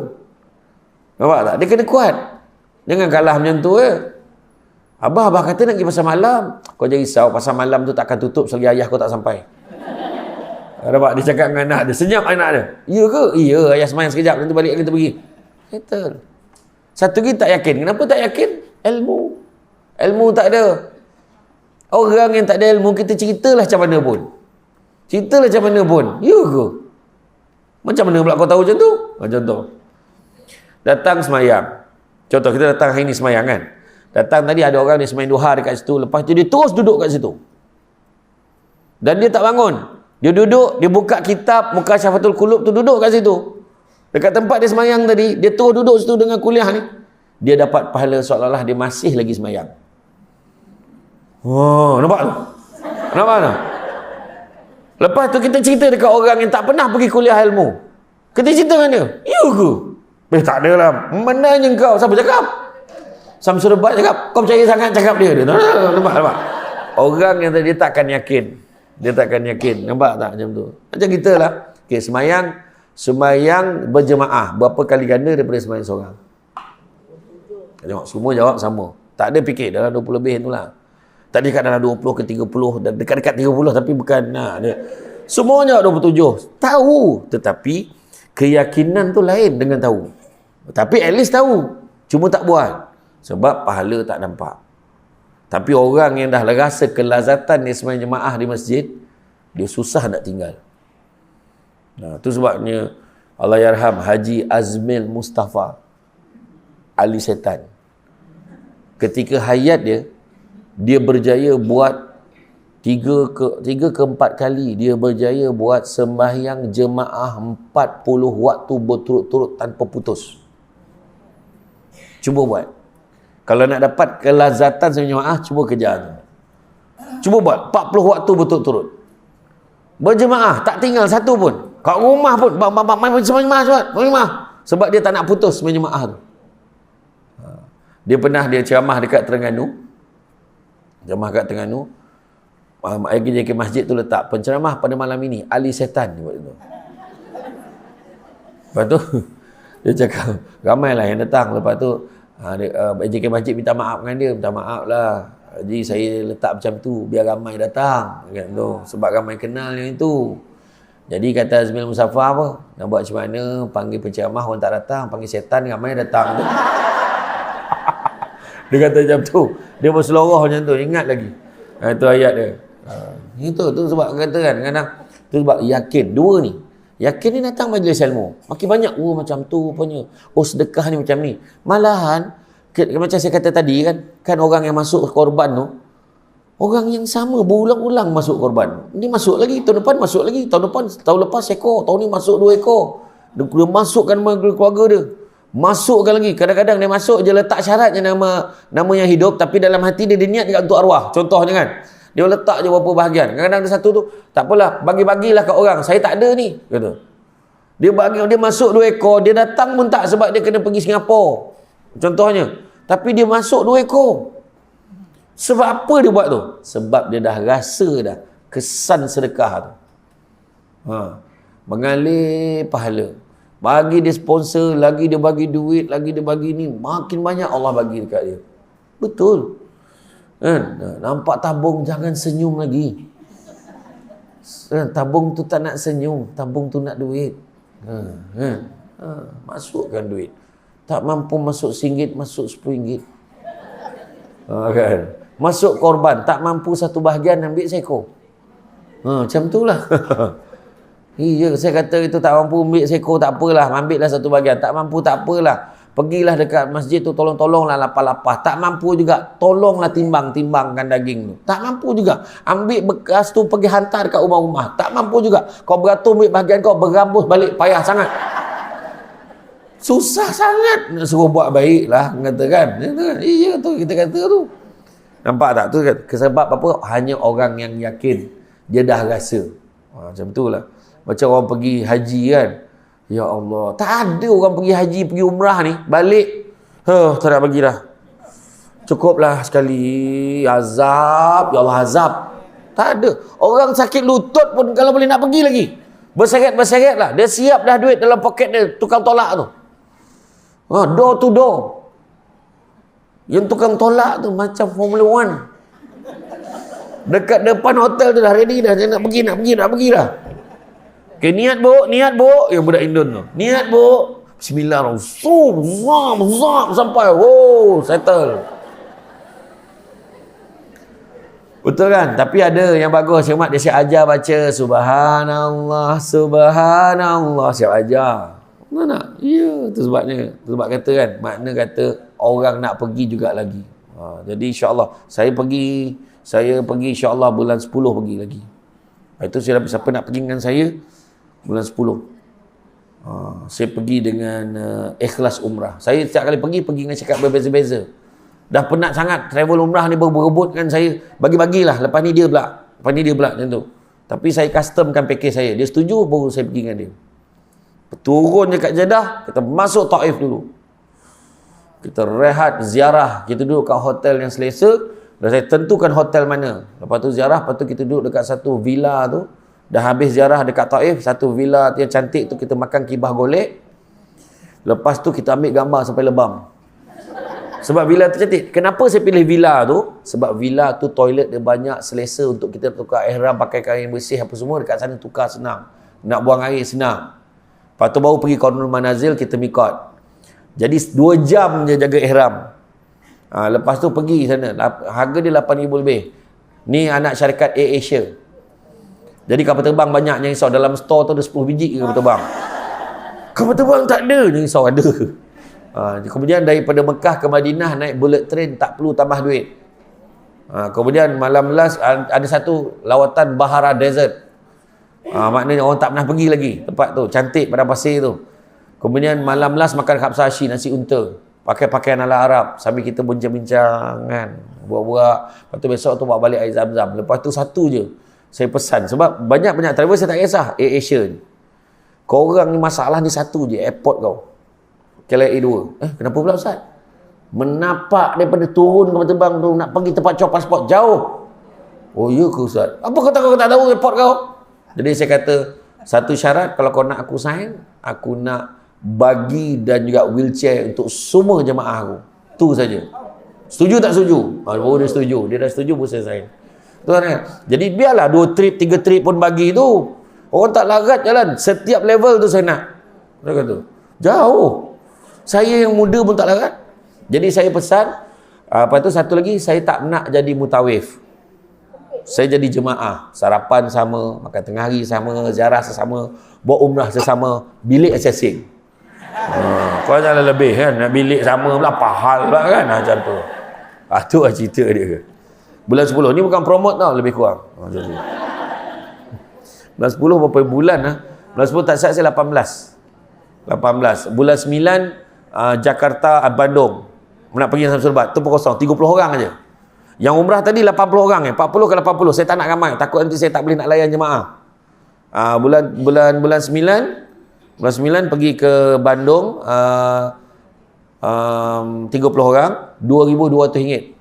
A: Nampak tak? Dia kena kuat. Jangan kalah macam tu Abang kata nak pergi pasar malam. Kau jangan risau. Pasar malam tu takkan tutup selagi ayah kau tak sampai. Nampak? Dia cakap dengan anak dia. Senyap anak dia. Iya ke? Iya, ayah semayang sekejap. Nanti balik kita pergi. Settle. Satu lagi tak yakin. Kenapa tak yakin? Ilmu tak ada. Orang yang tak ada ilmu, kita ceritalah macam mana pun. Ya ke? Macam mana pula kau tahu macam tu? Contoh. Datang semayang. Contoh, kita datang hari ni semayang kan. Datang tadi ada orang dia semayang duha dekat situ. Lepas tu dia terus duduk kat situ. Dan dia tak bangun. Dia duduk, dia buka kitab Muka Syafatul Qulub tu, duduk kat situ. Dekat tempat dia semayang tadi, dia terus duduk situ dengan kuliah ni. Dia dapat pahala seolah-olah dia masih lagi semayang. Nampak tu? Nampak tu? Lepas tu kita cerita dekat orang yang tak pernah pergi kuliah ilmu. Kita cerita dengan dia. Ya ke? Tak ada lah. Menanya kau. Siapa cakap? Samsul Rebat cakap. Kau percaya sangat cakap dia. Nampak? Orang yang tadi dia takkan yakin. Nampak tak macam tu? Macam kita lah. Okay, semayang berjemaah. Berapa kali ganda daripada semayang seorang? Tengok, semua jawab sama. Tak ada fikir dalam 20 lebih tu lah. Tadi kat dalam 20 ke 30, dan dekat-dekat 30 tapi bukan. Semuanya 27. Tahu. Tetapi keyakinan tu lain dengan tahu. Tapi at least tahu. Cuma tak buat. Sebab pahala tak nampak. Tapi orang yang dah rasa kelazatan dia semayang jemaah di masjid, dia susah nak tinggal. Itu sebabnya Allahyarham Haji Azmil Mustafa Ali Setan. Ketika hayat dia berjaya buat 3 ke 4 kali dia berjaya buat sembahyang jemaah 40 waktu berturut-turut tanpa putus. Cuba buat. Kalau nak dapat kelazatan sembahyang jemaah, cuba kejar. Cuba buat 40 waktu berturut-turut. Berjemaah, tak tinggal satu pun. Kat rumah pun, main sembahyang jemaah. Sebab dia tak nak putus sembahyang jemaah tu. Dia pernah ceramah dekat Terengganu. JK Masjid tu letak penceramah pada malam ini Ali Setan buat itu. Lepas tu dia cakap ramailah yang datang. Lepas tu JK Masjid minta maaf dengan dia, minta maaf lah Haji, saya letak macam tu biar ramai datang kan tu, sebab ramai kenal yang itu. Jadi kata Azmil Mustafa apa, nak buat macam mana, panggil penceramah orang tak datang, panggil setan ramai datang tu. Dia kata macam tu. Dia berseloroh macam tu. Ingat lagi. Itu ayat dia. Itu sebab kata kan. Kadang itu sebab yakin. Dua ni. Yakin ni datang majlis ilmu. Makin banyak. Macam tu rupanya. Sedekah ni macam ni. Malahan. Macam saya kata tadi kan. Kan orang yang masuk korban tu. Orang yang sama. Berulang-ulang masuk korban. Ni masuk lagi. Tahun depan masuk lagi. Tahun lepas ekor. Tahun ni masuk 2 ekor. Dia masukkan keluarga dia. Masukkan lagi. Kadang-kadang dia masuk je letak syaratnya nama yang hidup, tapi dalam hati dia niat juga untuk arwah. Contohnya kan. Dia letak je beberapa bahagian. Kadang-kadang ada satu tu, tak apalah, bagi-bagilah kat orang. Saya tak ada ni. Kata. Dia masuk 2 ekor, dia datang pun tak sebab dia kena pergi Singapura. Contohnya. Tapi dia masuk 2 ekor. Sebab apa dia buat tu? Sebab dia dah rasa dah kesan sedekah tu. Mengalir pahala. Bagi dia sponsor, lagi dia bagi duit, lagi dia bagi ni. Makin banyak Allah bagi dekat dia. Betul. Kan? Nampak tabung jangan senyum lagi. Tabung tu tak nak senyum, tabung tu nak duit. Masukkan duit. Tak mampu masuk RM1, masuk RM10. Kan? Masuk korban, tak mampu satu bahagian, ambil seekor. Macam tu lah. Iya, saya kata itu tak mampu ambil seekor, tak apalah, ambil lah satu bahagian. Tak mampu, tak apalah. Pergilah dekat masjid tu, tolong-tolonglah lapar-lapar. Tak mampu juga, tolonglah timbangkan daging tu. Tak mampu juga, ambil bekas tu pergi hantar dekat rumah-rumah. Tak mampu juga, kau beratur ambil bahagian kau, berambus balik, payah sangat. Susah sangat nak suruh buat baik lah, kata kan. Iya tu, kita kata tu. Nampak tak? Tu sebab apa? Hanya orang yang yakin, dia dah rasa. Macam tu lah. Macam orang pergi haji kan. Ya Allah, tak ada orang pergi haji, pergi umrah ni, balik, tak nak pergi dah. Cukuplah sekali, azab, ya Allah azab. Tak ada. Orang sakit lutut pun kalau boleh nak pergi lagi. Berseret-berseret lah. Dia siap dah duit dalam poket dia, tukang tolak tu. Door to door. Yang tukang tolak tu macam Formula 1. Dekat depan hotel tu dah ready dah. Dia nak pergi dah. Okay, niat bu. Yang budak Indon tu. Niat bu. Bismillahirrahmanirrahim. Sampai. Settle. Betul kan? Tapi ada yang bagus. Dia siap ajar baca. Subhanallah. Siap ajar. Mana? Ya, itu sebabnya. Sebab kata kan, makna kata orang nak pergi juga lagi. Jadi insya-Allah saya pergi insya-Allah bulan 10 pergi lagi. Itu siapa nak pergi dengan saya bulan 10. Saya pergi dengan ikhlas umrah. Saya setiap kali pergi dengan cakap berbeza-beza. Dah penat sangat travel umrah ni berebut kan saya. Bagi-bagilah, lepas ni dia pula macam tu. Tapi saya customkan package saya. Dia setuju baru saya pergi dengan dia. Turun dekat Jeddah, kita masuk Taif dulu. Kita rehat, ziarah. Kita duduk kat hotel yang selesa. Dan saya tentukan hotel mana. Lepas tu ziarah, lepas tu kita duduk dekat satu villa tu. Dah habis ziarah dekat Taif, satu villa yang cantik tu kita makan kibah golek. Lepas tu kita ambil gambar sampai lebam. Sebab villa tu cantik. Kenapa saya pilih villa tu? Sebab villa tu toilet dia banyak, selesa untuk kita tukar ihram, pakai kain bersih apa semua. Dekat sana tukar senang. Nak buang air senang. Lepas tu baru pergi Qaunul Manazil, kita mikot. Jadi 2 jam je jaga ihram. Lepas tu pergi sana. Harga dia 8,000 lebih. Ni anak syarikat Air Asia. Jadi kapal terbang banyak yang risau. Dalam store tu ada 10 biji kapal terbang. Kapal terbang tak ada yang risau, ada. Kemudian daripada Mekah ke Madinah naik bullet train, tak perlu tambah duit. Kemudian malam last ada satu lawatan Bahara Desert. Maknanya orang tak pernah pergi lagi tempat tu, cantik pada pasir tu. Kemudian malam last makan kapsashi, nasi unta, pakai pakaian ala Arab sambil kita bincang-bincang kan, buat-buat. Lepas tu besok tu bawa balik air zam-zam. Lepas tu satu je saya pesan, sebab banyak-banyak travel saya tak kisah Air Asia ni. Korang ni masalah ni satu je, airport kau KLIA 2. Kenapa pula Ustaz? Menapak daripada turun kapal terbang tu nak pergi tempat cop pasport jauh. Oh ya ke Ustaz? Apa kau tak tahu airport kau? Jadi saya kata, satu syarat kalau kau nak aku sign, aku nak bagi dan juga wheelchair untuk semua jemaah aku. Tu saja. Setuju tak setuju? Baru dia setuju. Dia dah setuju pun saya sign. Tuan kan? Jadi biarlah 2 trip, 3 trip pun bagi tu. Orang tak larat jalan. Setiap level tu saya nak. Dia kata, jauh. Saya yang muda pun tak larat. Jadi saya pesan, lepas tu satu lagi, saya tak nak jadi mutawif. Saya jadi jemaah. Sarapan sama, makan tengah hari sama, ziarah sesama, buat umrah sesama, bilik asing. Kau jangan lebih kan, nak bilik sama pula, pahal pula kan, macam tu. Tu lah cerita dia. Bulan 10, ni bukan promote tau, lebih kurang. Bulan 10 berapa bulan lah. Bulan 10 tak siap saya 18. Bulan 9 Jakarta, Bandung. Nak pergi Samsul Bat, tu pun kosong, 30 orang aja. Yang umrah tadi 80 orang 40 ke 80. Saya tak nak ramai, takut nanti saya tak boleh nak layan jemaah. Bulan 9 pergi ke Bandung, 30 orang, RM2,200.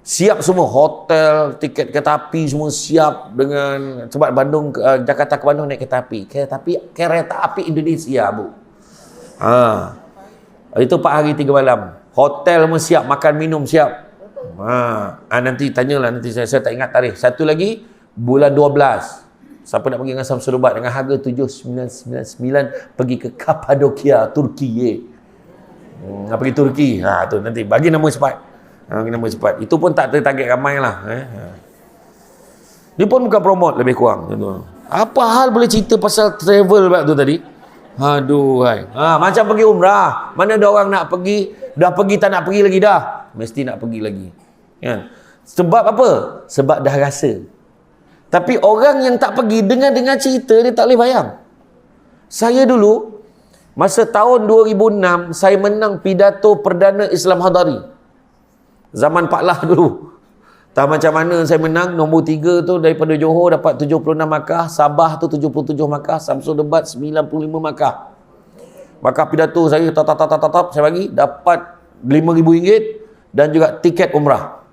A: Siap semua, hotel, tiket kereta api semua siap dengan, sebab Bandung Jakarta ke Bandung naik kereta api Indonesia, Bu. Itu 4 hari 3 malam. Hotel semua siap, makan minum siap. Nanti tanyalah, nanti saya tak ingat tarikh. Satu lagi bulan 12. Siapa nak pergi dengan Samsul Ubat dengan harga 7,999 pergi ke Kapadokia, Turki. Nak pergi Turki. Tu nanti bagi nama cepat. Bagi nama cepat. Itu pun tak tertarget ramai lah. Dia pun bukan promote lebih kurang. Apa hal boleh cerita pasal travel tu tadi? Aduh, macam pergi umrah. Mana ada orang nak pergi, dah pergi tak nak pergi lagi dah. Mesti nak pergi lagi. Kan? Sebab apa? Sebab dah rasa. Tapi orang yang tak pergi, dengar cerita, dia tak boleh bayang. Saya dulu, masa tahun 2006, saya menang pidato Perdana Islam Hadari. Zaman Pak Lah dulu. Tak macam mana saya menang, nombor 3 tu daripada Johor dapat 76 markah, Sabah tu 77 markah, Samsul Debat 95 markah. Maka pidato saya saya bagi, dapat RM5,000 dan juga tiket umrah.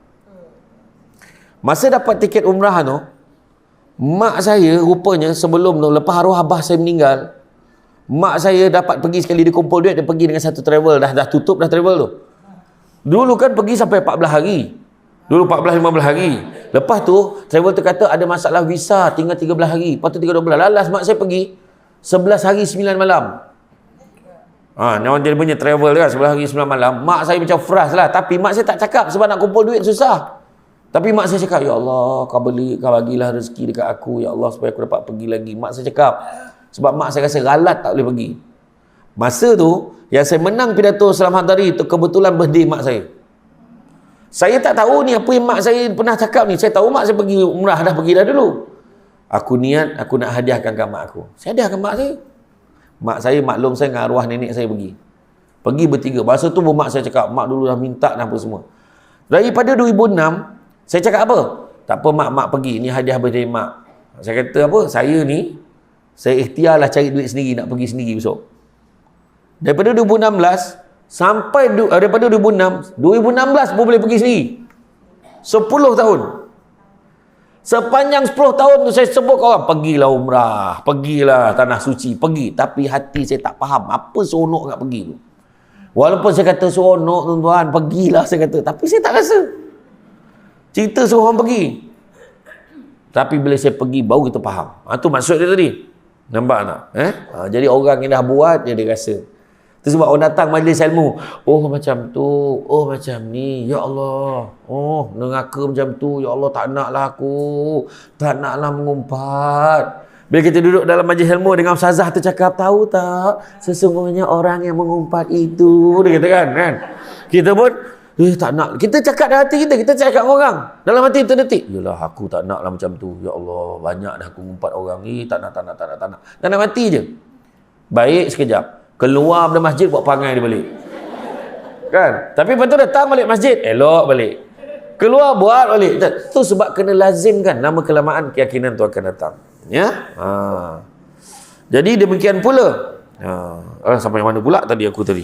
A: Masa dapat tiket umrah tu, mak saya rupanya sebelum tu, lepas arwah abah saya meninggal, mak saya dapat pergi sekali, dia kumpul duit, dia pergi dengan satu travel, dah tutup dah travel tu. Dulu kan pergi sampai 14 hari. Dulu 14-15 hari. Lepas tu, travel tu kata ada masalah visa, tinggal 13 hari. Lepas tu 13-12. Lalas mak saya pergi 11 hari 9 malam. Orang dia punya travel kan, 11 hari 9 malam. Mak saya macam frust lah. Tapi mak saya tak cakap sebab nak kumpul duit susah. Tapi mak saya cakap, ya Allah, kau bagilah rezeki dekat aku, ya Allah, supaya aku dapat pergi lagi. Mak saya cakap, sebab mak saya rasa ralat tak boleh pergi. Masa tu, yang saya menang pidato Selamat Hadari tu kebetulan birthday mak saya. Saya tak tahu ni apa yang mak saya pernah cakap ni. Saya tahu mak saya pergi umrah, dah pergi dah dulu. Aku niat, aku nak hadiahkan ke mak aku. Saya hadiahkan mak saya. Mak saya, maklum saya dengan arwah nenek saya pergi. Pergi bertiga. Masa tu mak saya cakap, mak dulu dah minta dan apa semua. Daripada 2006, saya cakap apa? Tak apa mak pergi. Ni hadiah birthday mak. Saya kata apa? Saya ni, saya ikhtiarlah cari duit sendiri, nak pergi sendiri besok. Daripada 2016, sampai daripada 2016 pun boleh pergi sendiri. 10 tahun. Sepanjang 10 tahun tu saya sebut ke orang, pergilah umrah, pergilah tanah suci, pergi. Tapi hati saya tak faham apa seronok nak pergi tu. Walaupun saya kata seronok tuan-tuan, pergilah saya kata. Tapi saya tak rasa. Cerita suruh orang pergi. Tapi bila saya pergi, baru kita faham. Itu maksud dia tadi. Nampak tak? Jadi orang yang dah buat, dia rasa. Itu sebab orang datang majlis ilmu. Oh macam tu. Oh macam ni. Ya Allah. Oh neraka macam tu. Ya Allah tak naklah aku. Tak naklah mengumpat. Bila kita duduk dalam majlis ilmu dengan ustazah tu cakap, tahu tak? Sesungguhnya orang yang mengumpat itu. Dia kata kan? Kita pun, tak nak. Kita cakap dalam hati kita. Kita cakap orang. Dalam hati terdetik. Yalah aku tak naklah macam tu. Ya Allah banyak dah aku mengumpat orang ni. Tak nak. Dalam hati je. Baik sekejap. Keluar dari masjid buat perangai dia balik. Kan? Tapi lepas tu datang balik masjid, elok balik. Keluar buat balik. Itu sebab kena lazimkan. Lama kelamaan keyakinan tu akan datang. Ya? Jadi demikian pula. Sampai mana pula tadi aku tadi?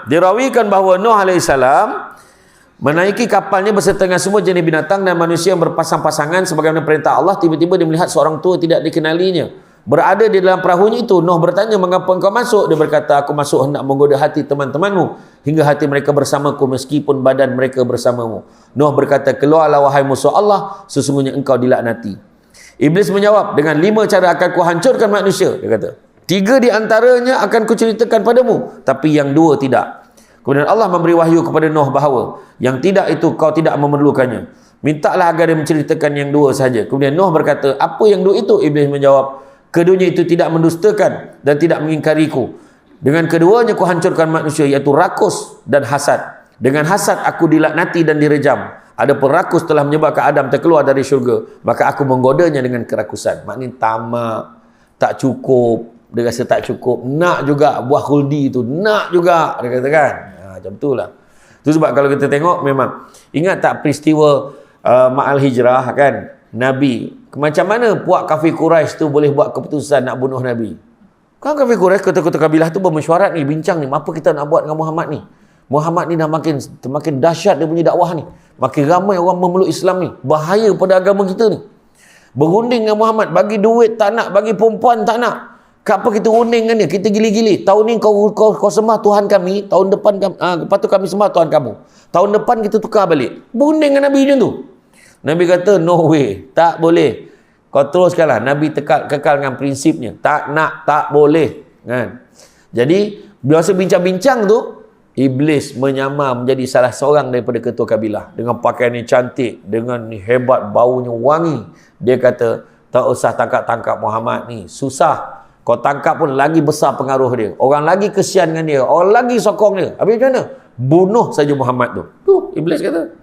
A: Dirawikan bahawa Nuh alaihissalam menaiki kapalnya berserta dengan semua jenis binatang dan manusia yang berpasang-pasangan sebagaimana perintah Allah. Tiba-tiba dia melihat seorang tua tidak dikenalinya berada di dalam perahunya itu. Nuh bertanya, mengapa engkau masuk? Dia berkata, aku masuk hendak menggoda hati teman-temanmu hingga hati mereka bersamaku meskipun badan mereka bersamamu. Nuh berkata, keluarlah wahai musuh Allah, sesungguhnya engkau dilaknati. Iblis menjawab, dengan 5 cara akan kuhancurkan manusia. Dia kata, 3 di antaranya akan kuceritakan padamu, tapi yang 2 tidak. Kemudian Allah memberi wahyu kepada Nuh bahawa yang tidak itu kau tidak memerlukannya. Mintalah agar dia menceritakan yang 2 saja. Kemudian Nuh berkata, apa yang 2 itu? Iblis menjawab, keduanya itu tidak mendustakan dan tidak mengingkariku. Dengan keduanya ku hancurkan manusia, iaitu rakus dan hasad. Dengan hasad aku dilaknati dan direjam. Adapun rakus telah menyebabkan Adam terkeluar dari syurga, maka aku menggodanya dengan kerakusan. Maknanya tamak, tak cukup. Dia rasa tak cukup, nak juga buah khuldi tu, nak juga, dia kata kan. Macam tu lah. Itu sebab kalau kita tengok memang, ingat tak peristiwa Ma'al Hijrah kan, Nabi, macam mana puak kafir Quraisy tu boleh buat keputusan nak bunuh Nabi? Kan kafir Quraisy, kota-kota kabilah tu bermesyuarat ni, bincang ni, apa kita nak buat dengan Muhammad ni? Muhammad ni dah makin dahsyat dia punya dakwah ni, makin ramai orang memeluk Islam ni, bahaya pada agama kita ni. Berunding dengan Muhammad, bagi duit tak nak, bagi perempuan tak nak. Apa kita uning kan dia? Kita gili-gili. Tahun ni kau sembah Tuhan kami, tahun depan lepas tu kami sembah Tuhan kamu. Tahun depan kita tukar balik. Buning dengan Nabi macam tu. Nabi kata, no way. Tak boleh. Kau teruskanlah. Nabi kekal dengan prinsipnya. Tak nak, tak boleh. Kan? Jadi, biasa bincang-bincang tu, Iblis menyamar menjadi salah seorang daripada ketua kabilah. Dengan pakaian yang cantik. Dengan hebat, baunya wangi. Dia kata, tak usah tangkap-tangkap Muhammad ni. Susah. Kau tangkap pun lagi besar pengaruh dia. Orang lagi kesian dengan dia. Orang lagi sokong dia. Habis macam mana? Bunuh saja Muhammad tu. Tu Iblis kata.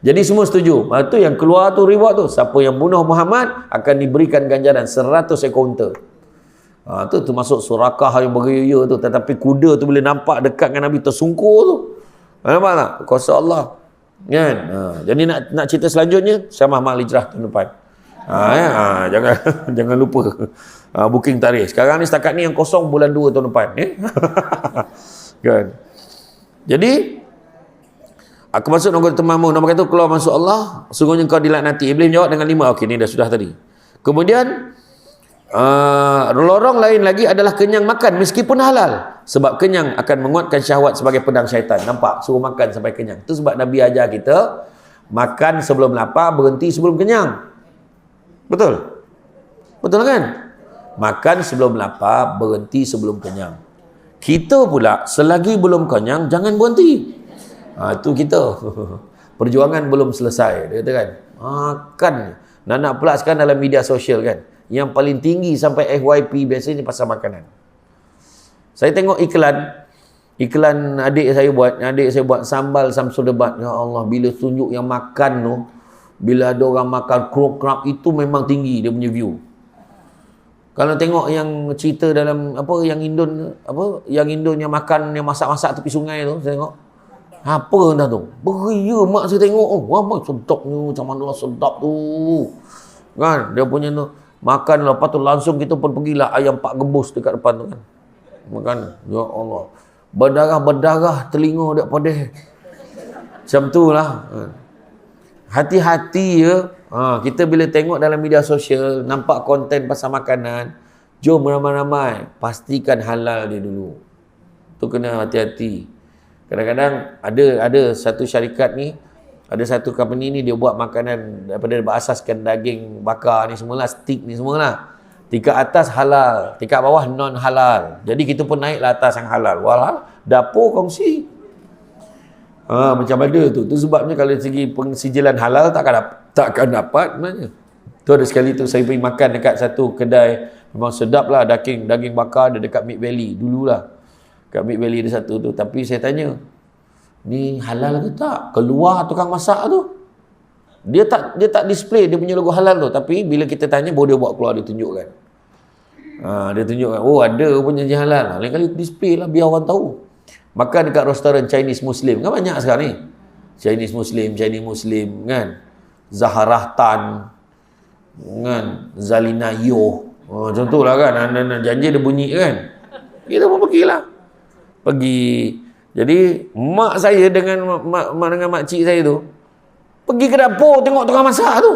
A: Jadi semua setuju. Itu yang keluar tu reward tu. Siapa yang bunuh Muhammad akan diberikan ganjaran 100 ekor unta. Tu termasuk Surakah yang bergaya tu. Tetapi kuda tu bila nampak dekat dengan Nabi tersungkur tu. Nampak tak? Kuasa Allah. Kan? Jadi nak cerita selanjutnya, Syamah Mal Hijrah tahun depan. Jangan lupa booking tarikh. Sekarang ni setakat ni yang kosong bulan 2 tahun depan. Kan? Jadi aku masuk nombor temamu. Nombor kata keluar masuk Allah, sungguhnya kau dilaknati. Iblis jawab dengan 5. Okey, ni dah sudah tadi. Kemudian lorong lain lagi adalah kenyang makan meskipun halal. Sebab kenyang akan menguatkan syahwat sebagai pedang syaitan. Nampak? Suruh makan sampai kenyang. Itu sebab Nabi ajar kita makan sebelum lapar, berhenti sebelum kenyang. Betul? Betul kan? Makan sebelum lapar, berhenti sebelum kenyang. Kita pula selagi belum kenyang jangan berhenti. Itu kita. Perjuangan belum selesai. Dia kata kan, makan. Nak pula sekarang dalam media sosial kan, yang paling tinggi sampai FYP biasanya pasal makanan. Saya tengok iklan adik saya buat sambal Samsul Debat. Ya Allah, bila tunjuk yang makan tu, bila ada orang makan krok-krok, itu memang tinggi dia punya view. Kalau tengok yang cerita dalam yang Indon yang makan, yang masak-masak tepi sungai tu, saya tengok apa dah tu, beria mak saya tengok, apa sedapnya, macam mana sedap tu kan, dia punya tu makan, lepas tu langsung kita pun pergilah ayam Pak Gembus dekat depan tu kan, makan. Ya Allah, berdarah telinga dia pedih macam tu lah. Hati-hati ya. Kita bila tengok dalam media sosial, nampak konten pasal makanan, jom ramai-ramai pastikan halal dia dulu. Tu kena hati-hati. Kadang-kadang ada satu syarikat ni, ada satu company ni, dia buat makanan daripada berasaskan daging bakar ni semualah, steak ni semualah. Tingkat atas halal, tingkat bawah non halal. Jadi kita pun naiklah atas yang halal. Walau dapur kongsi. Macam ada tu. Tu sebabnya kalau segi pensijilan halal takkan dapat sebenarnya. Tu ada sekali tu saya pergi makan dekat satu kedai, memang sedap lah, daging bakar dia dekat Mid Valley dululah. Dekat Mid Valley ada satu tu, tapi saya tanya, ni halal ke tak? Keluar tukang masak tu, dia tak display dia punya logo halal tu, tapi bila kita tanya baru dia buat keluar, dia tunjukkan. Dia tunjukkan, oh ada punya je halal. Lain kali display lah biar orang tahu. Makan dekat restoran Chinese Muslim kan banyak sekarang ni. Chinese Muslim kan. Zaharah Tan kan, Zalina Yo. Macam tu lah kan. Janji dia bunyi kan. Kita pun pergilah. Pergi. Jadi mak saya dengan makcik saya tu pergi ke dapur tengok tukang masak tu.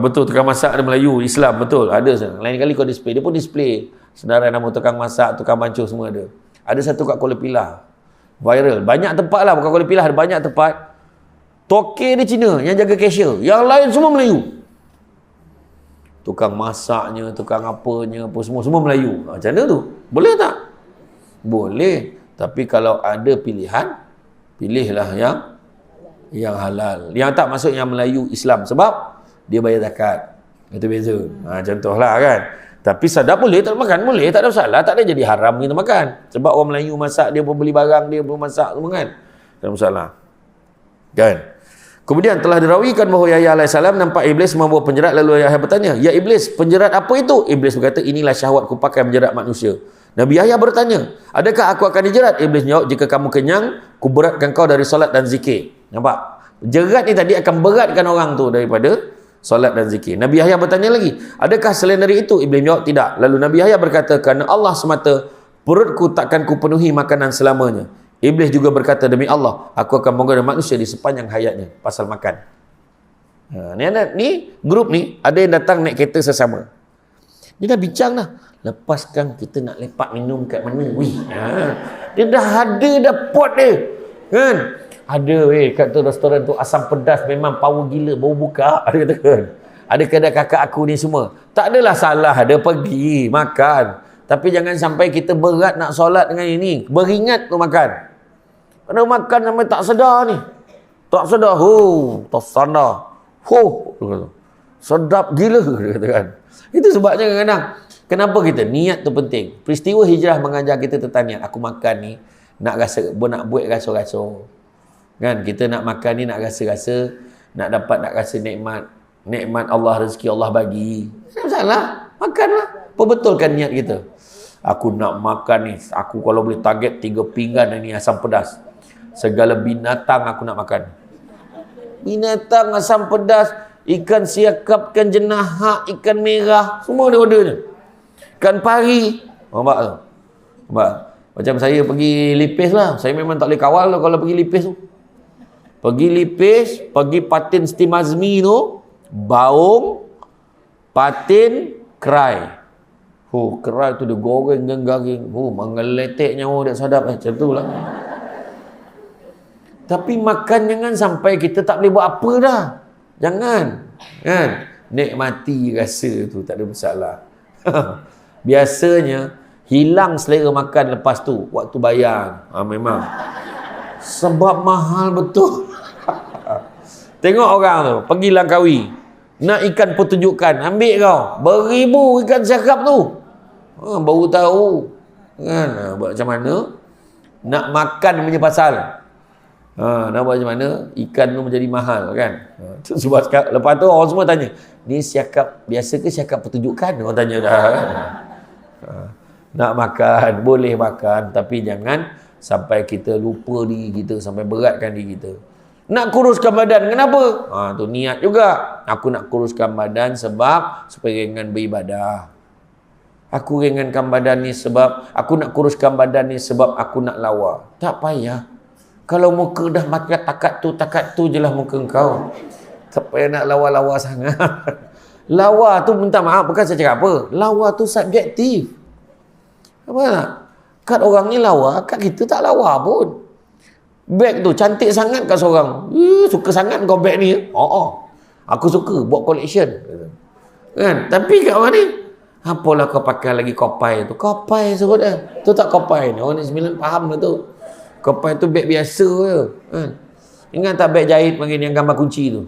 A: Betul, tukang masak ada Melayu, Islam, betul. Ada. Lain kali kau display, dia pun display senarai nama tukang masak, tukang bancuh semua ada. Ada satu kat Kuala Pilah, viral. Banyak tempat lah, bukan Kuala Pilah, ada banyak tempat. Toke dia Cina, yang jaga cashier. Yang lain semua Melayu. Tukang masaknya, tukang apanya, apa semua Melayu. Macam mana tu? Boleh tak? Boleh. Tapi kalau ada pilihan, pilihlah yang halal. Yang tak masuk yang Melayu Islam. Sebab dia bayar zakat. Itu beza. Contohlah kan. Tapi sadap boleh, tak makan boleh, tak ada masalah, tak ada jadi haram kita makan. Sebab orang Melayu masak, dia pun beli barang, dia pun masak semua kan. Tak ada masalah. Kan? Kemudian telah dirawikan bahawa Yahya AS nampak Iblis membawa penjerat, lalu Yahya bertanya, ya Iblis, penjerat apa itu? Iblis berkata, inilah syahwat ku pakai menjerat manusia. Nabi Yahya bertanya, adakah aku akan dijerat? Iblis jawab, jika kamu kenyang, ku beratkan kau dari solat dan zikir. Nampak? Jerat ni tadi akan beratkan orang tu daripada solat dan zikir. Nabi Yahya bertanya lagi, adakah selain dari itu? Iblis jawab, tidak. Lalu Nabi Yahya berkata, kerana Allah semata, perutku takkan ku penuhi makanan selamanya. Iblis juga berkata, demi Allah, aku akan menggoda manusia di sepanjang hayatnya pasal makan. Ni grup ni, ada yang datang naik kereta sesama. Dia dah bincang dah. Lepaskan kita nak lepak minum kat mana. Wih. Dia dah ada dah pot dia. Kan? Ada kat tu restoran tu asam pedas memang power gila. Baru buka. Ada kata kan. Ada kedai kakak aku ni semua. Tak adalah salah dia pergi makan. Tapi jangan sampai kita berat nak solat dengan ini. Beringat tu makan. Kena makan sampai tak sedar ni. Tak sedar. Tak sadar. Sedap gila. Dia kata kan. Itu sebabnya kadang-kadang. Kenapa kita? Niat tu penting. Peristiwa hijrah mengajar kita tentang niat. Aku makan ni. Nak buat rasa-rasa. Kan? Kita nak makan ni nak rasa-rasa. Nak rasa nikmat. Nikmat Allah, rezeki Allah bagi. Tak masalah. Makanlah. Perbetulkan niat kita. Aku nak makan ni. Aku kalau boleh target 3 pinggan ni asam pedas. Segala binatang aku nak makan. Binatang asam pedas. Ikan siakap, ikan jenahak, ikan merah. Semua dia ordernya. Ikan pari. Nampak tu? Nampak? Macam saya pergi Lipis lah. Saya memang tak boleh kawal lah kalau pergi Lipis tu. Pergi Lipis. Pergi patin steam azmi tu. Baung, patin, kerai. Kerai tu dia goreng dengan garing. Mengeletek nyawa dia sadap. Macam tu lah. Tapi makan jangan sampai kita tak boleh buat apa dah. Jangan. Kan? Nikmati rasa tu tak ada masalah. Biasanya hilang selera makan lepas tu. Waktu bayar. Memang. Sebab mahal betul. Tengok orang tu. Pergi Langkawi. Nak ikan pertunjukan. Ambil kau. Beribu ikan siakap tu. Baru tahu. Kan? Buat macam mana? Nak makan punya pasal. Nak buat macam mana? Ikan tu menjadi mahal kan? Sebab lepas tu orang semua tanya. Ni siakap biasa ke siakap pertunjukan? Orang tanya dah kan? Nak makan. Boleh makan. Tapi jangan sampai kita lupa diri kita. Sampai beratkan diri kita. Nak kuruskan badan, kenapa? Tu niat juga. Aku nak kuruskan badan sebab supaya ringan beribadah. Aku ringankan badan ni sebab aku nak kuruskan badan ni sebab aku nak lawa. Tak payah. Kalau muka dah makan takat tu je lah muka kau. Tak payah nak lawa-lawa sangat. Lawa tu minta maaf, bukan saya cakap apa. Lawa tu subjektif. Apa nak? Kat orang ni lawa, kat kita tak lawa pun. Beg tu cantik sangat kat seorang. Suka sangat kau beg ni. Aku suka buat collection. Kan? Tapi kat orang ni, apalah kau pakai lagi kopai tu. Kopai sebut dah. Tu tak kopai ni. Orang ni 9 faham lah tu. Kopai tu beg biasa je. Kan? Ingat tak beg jahit panggil yang gambar kunci tu?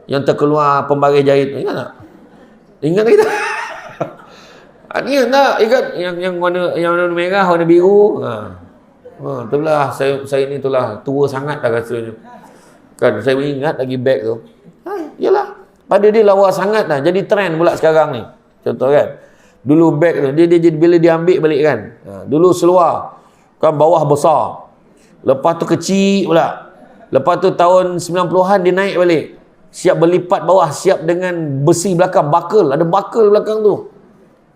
A: Yang terkeluar pembaris jahit tu. Ingat tak? Ingat tak kita? Ingat tak? Ingat yang warna merah, warna biru. Itulah saya ni itulah tua sangat dah rasanya. Kan saya ingat lagi beg tu. Yalah. Pada dia lawa sangat dah. Jadi trend pula sekarang ni. Contoh kan. Dulu beg tu dia bila dia ambil balik kan. Dulu seluar kan bawah besar. Lepas tu kecil pula. Lepas tu tahun 90-an dia naik balik. Siap berlipat bawah, siap dengan besi belakang, buckle, ada buckle belakang tu.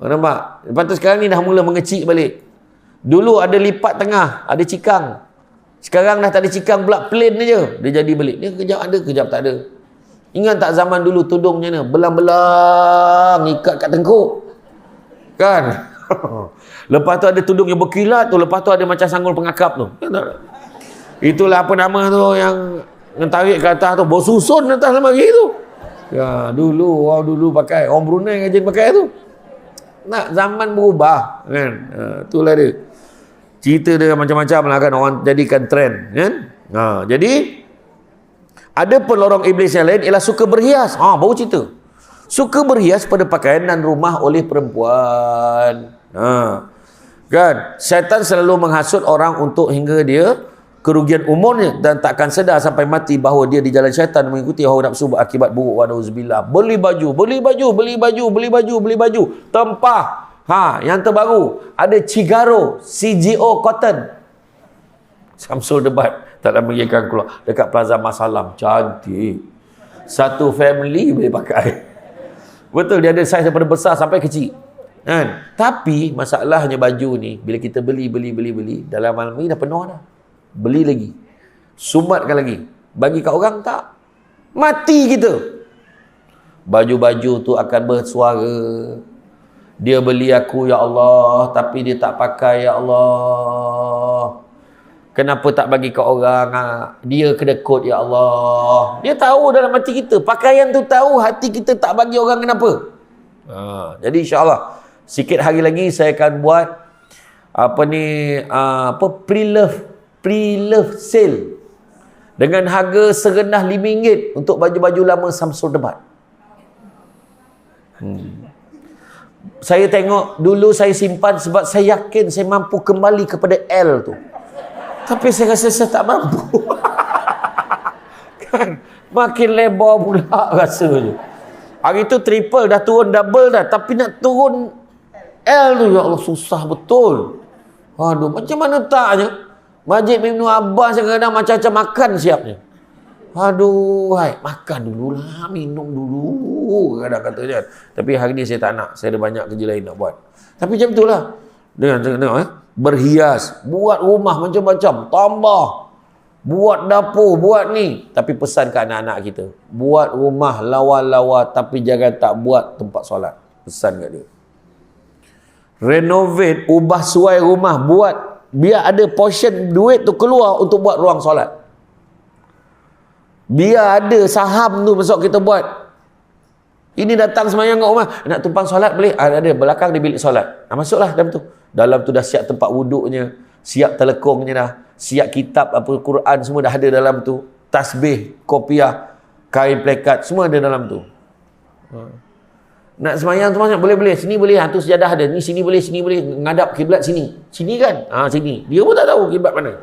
A: Nampak? Lepas tu sekarang ni dah mula mengecil balik. Dulu ada lipat tengah, ada cikang. Sekarang dah tak ada cikang pula, plain je. Dia jadi belik. Dia kejap ada, kejap tak ada. Ingat tak zaman dulu tudung macam mana? Belang-belang, ikat kat tengkuk. Kan? Lepas tu ada tudung yang berkilat tu. Lepas tu ada macam sanggul pengakap tu. Itulah apa nama tu yang tarik ke atas tu. Bersusun atas lagi tu. Ya, dulu, orang dulu pakai. Orang Brunei rajin pakai tu. Nak zaman berubah. Kan? Itulah dia. Cerita dia macam-macam lah kan, orang jadikan trend kan. Jadi ada pelorong iblis yang lain ialah suka berhias. Baru cerita. Suka berhias pada pakaian dan rumah oleh perempuan. Kan? Syaitan selalu menghasut orang untuk hingga dia kerugian umurnya dan takkan sedar sampai mati bahawa dia di jalan syaitan mengikuti hawa nafsu berakibat buruk. Wa nauzubillah. Beli baju. Tempah. Yang terbaru ada Cigaro CGO Cotton. Samsul debat tak lama lagi akan keluar dekat Plaza Masalam. Cantik. Satu family boleh pakai. Betul, dia ada saiz daripada besar sampai kecil. Kan? Tapi masalahnya baju ni bila kita beli dalam malam ni dah penuh dah. Beli lagi. Sumatkan lagi. Bagi kat orang tak. Mati kita. Baju-baju tu akan bersuara. Dia beli aku, ya Allah, tapi dia tak pakai, ya Allah. Kenapa tak bagi ke orang? Dia kedekut, ya Allah. Dia tahu dalam hati kita. Pakaian tu tahu, hati kita tak bagi orang, kenapa? Jadi insyaAllah, sikit hari lagi saya akan buat pre-love sale dengan harga serendah RM5 untuk baju-baju lama Samsul Debat. Saya tengok dulu, saya simpan sebab saya yakin saya mampu kembali kepada L tu. Tapi saya rasa saya tak mampu. Kan? Makin lebar pula rasanya. Hari tu triple dah turun double dah, tapi nak turun L tu, ya Allah, susah betul. Aduh, macam mana taknya? Masjid Ibn Abbas kadang-kadang macam-macam makan siapnya. Aduh, hai, makan dululah, minum dulu, kadang katanya. Tapi hari ni saya tak nak, saya ada banyak kerja lain nak buat. Tapi macam itulah. Dengar, berhias, buat rumah macam-macam, tambah, buat dapur, buat ni. Tapi pesan ke anak-anak kita, buat rumah lawa-lawa tapi jangan tak buat tempat solat. Pesan kat dia. Renovate, ubah suai rumah, buat biar ada portion duit tu keluar untuk buat ruang solat. Biar ada saham tu besok kita buat. Ini datang semayang kat rumah, nak tumpang solat boleh? Ada belakang di bilik solat. Masuklah dalam tu. Dalam tu dah siap tempat wuduknya, siap telekongnya dah, siap kitab apa Quran semua dah ada dalam tu. Tasbih, kopiah, kain plekat semua ada dalam tu. Nak semayang tu macam boleh-boleh, sini boleh, tu sejadah ada, ni sini boleh, ngadap kiblat sini. Sini kan? Sini. Dia pun tak tahu kiblat mana.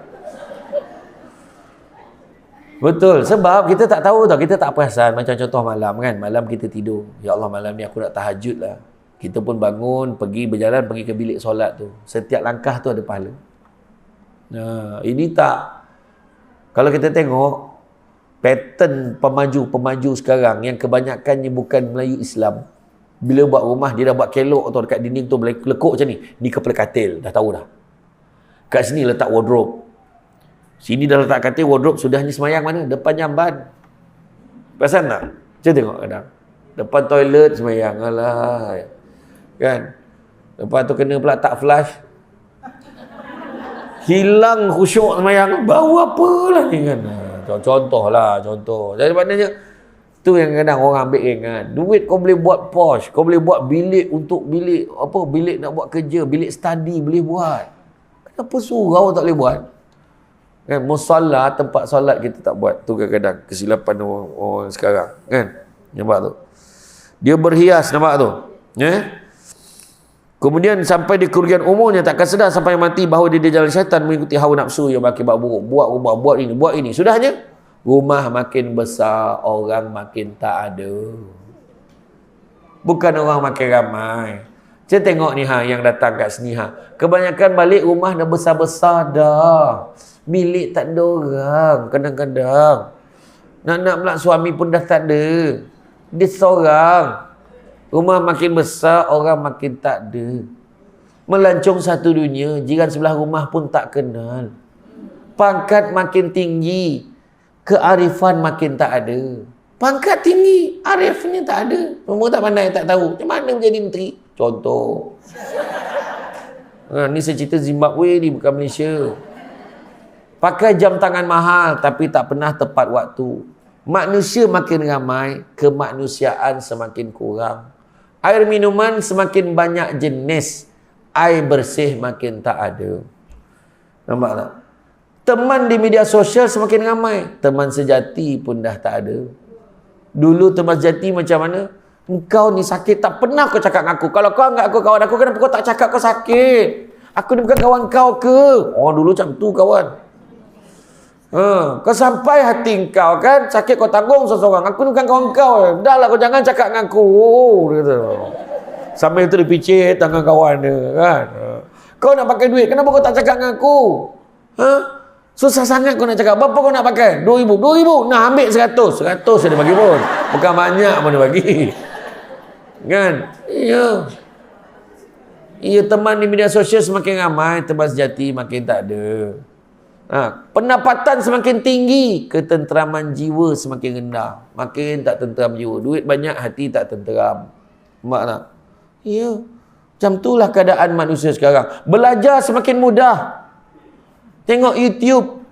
A: Betul, sebab kita tak tahu tau, kita tak perasan. Macam contoh malam kan, malam kita tidur, ya Allah malam ni aku nak tahajud lah. Kita pun bangun, pergi berjalan, pergi ke bilik solat tu. Setiap langkah tu ada pahala. Ini tak. Kalau kita tengok pattern pemaju sekarang yang kebanyakannya bukan Melayu Islam, bila buat rumah dia dah buat kelok tu dekat dinding tu, boleh lekuk macam ni. Ni kepala katil, dah tahu dah. Kat sini letak wardrobe. Sini dah letak katil, wardrobe sudah ni semayang mana? Depan jamban. Perasan tak? Cuba tengok kadang. Depan toilet semayang. Alah. Kan? Lepas tu kena pula tak flush. Hilang khusyuk semayang. Bau apalah ni kan? Contoh. Jadi maknanya, tu yang kadang orang ambil kan. Duit kau boleh buat posh. Kau boleh buat bilik untuk bilik nak buat kerja. Bilik study boleh buat. Kenapa surau tak boleh buat? Kan, musalla, tempat solat kita tak buat. Tu kadang-kadang kesilapan orang sekarang kan. Nampak tu, dia berhias, nampak tu. Kemudian sampai di kerugian umurnya, takkan sedar sampai mati bahawa dia jalan syaitan, mengikuti hawa nafsu yang berakibat buruk. Buat rumah, buat ini. Sudahnya rumah makin besar, orang makin tak ada, bukan orang makin ramai. Saya tengok ni yang datang kat sini kebanyakan balik rumah dah besar-besar dah. Bilik tak ada orang. Kadang-kadang nak pula suami pun dah tak ada. Dia seorang. Rumah makin besar, orang makin tak ada. Melancong satu dunia, jiran sebelah rumah pun tak kenal. Pangkat makin tinggi, kearifan makin tak ada. Pangkat tinggi, arifnya tak ada. Semua tak pandai, tak tahu macam mana menjadi menteri. Contoh. Ni saya cerita Zimbabwe ni, bukan Malaysia. Pakai jam tangan mahal tapi tak pernah tepat waktu. Manusia makin ramai, kemanusiaan semakin kurang. Air minuman semakin banyak jenis, air bersih makin tak ada. Nampak tak? Teman di media sosial semakin ramai, teman sejati pun dah tak ada. Dulu teman sejati macam mana? Engkau ni sakit, tak pernah kau cakap dengan aku. Kalau kau anggap aku kawan aku, kenapa kau tak cakap kau sakit? Aku ni bukan kawan kau ke? Dulu macam tu kawan. Kau sampai hati kau kan, sakit kau tanggung seseorang. Aku ni bukan kawan kau. Dah lah, kau jangan cakap dengan aku. Gitu. Sambil tu dia picit tangan kawan dia kan. Kau nak pakai duit, kenapa kau tak cakap dengan aku? Susah sangat kau nak cakap. Berapa kau nak pakai? 2,000. 2,000. Nah, ambil 100. 100 dia bagi pun. Bukan banyak pun dia bagi. Kan? Iya, teman di media sosial semakin ramai, teman sejati makin tak ada. Pendapatan semakin tinggi, ketenteraman jiwa semakin rendah. Makin tak tenteram jiwa. Duit banyak, hati tak tenteram. Nampak tak? Ya. Macam itulah keadaan manusia sekarang. Belajar semakin mudah. Tengok YouTube,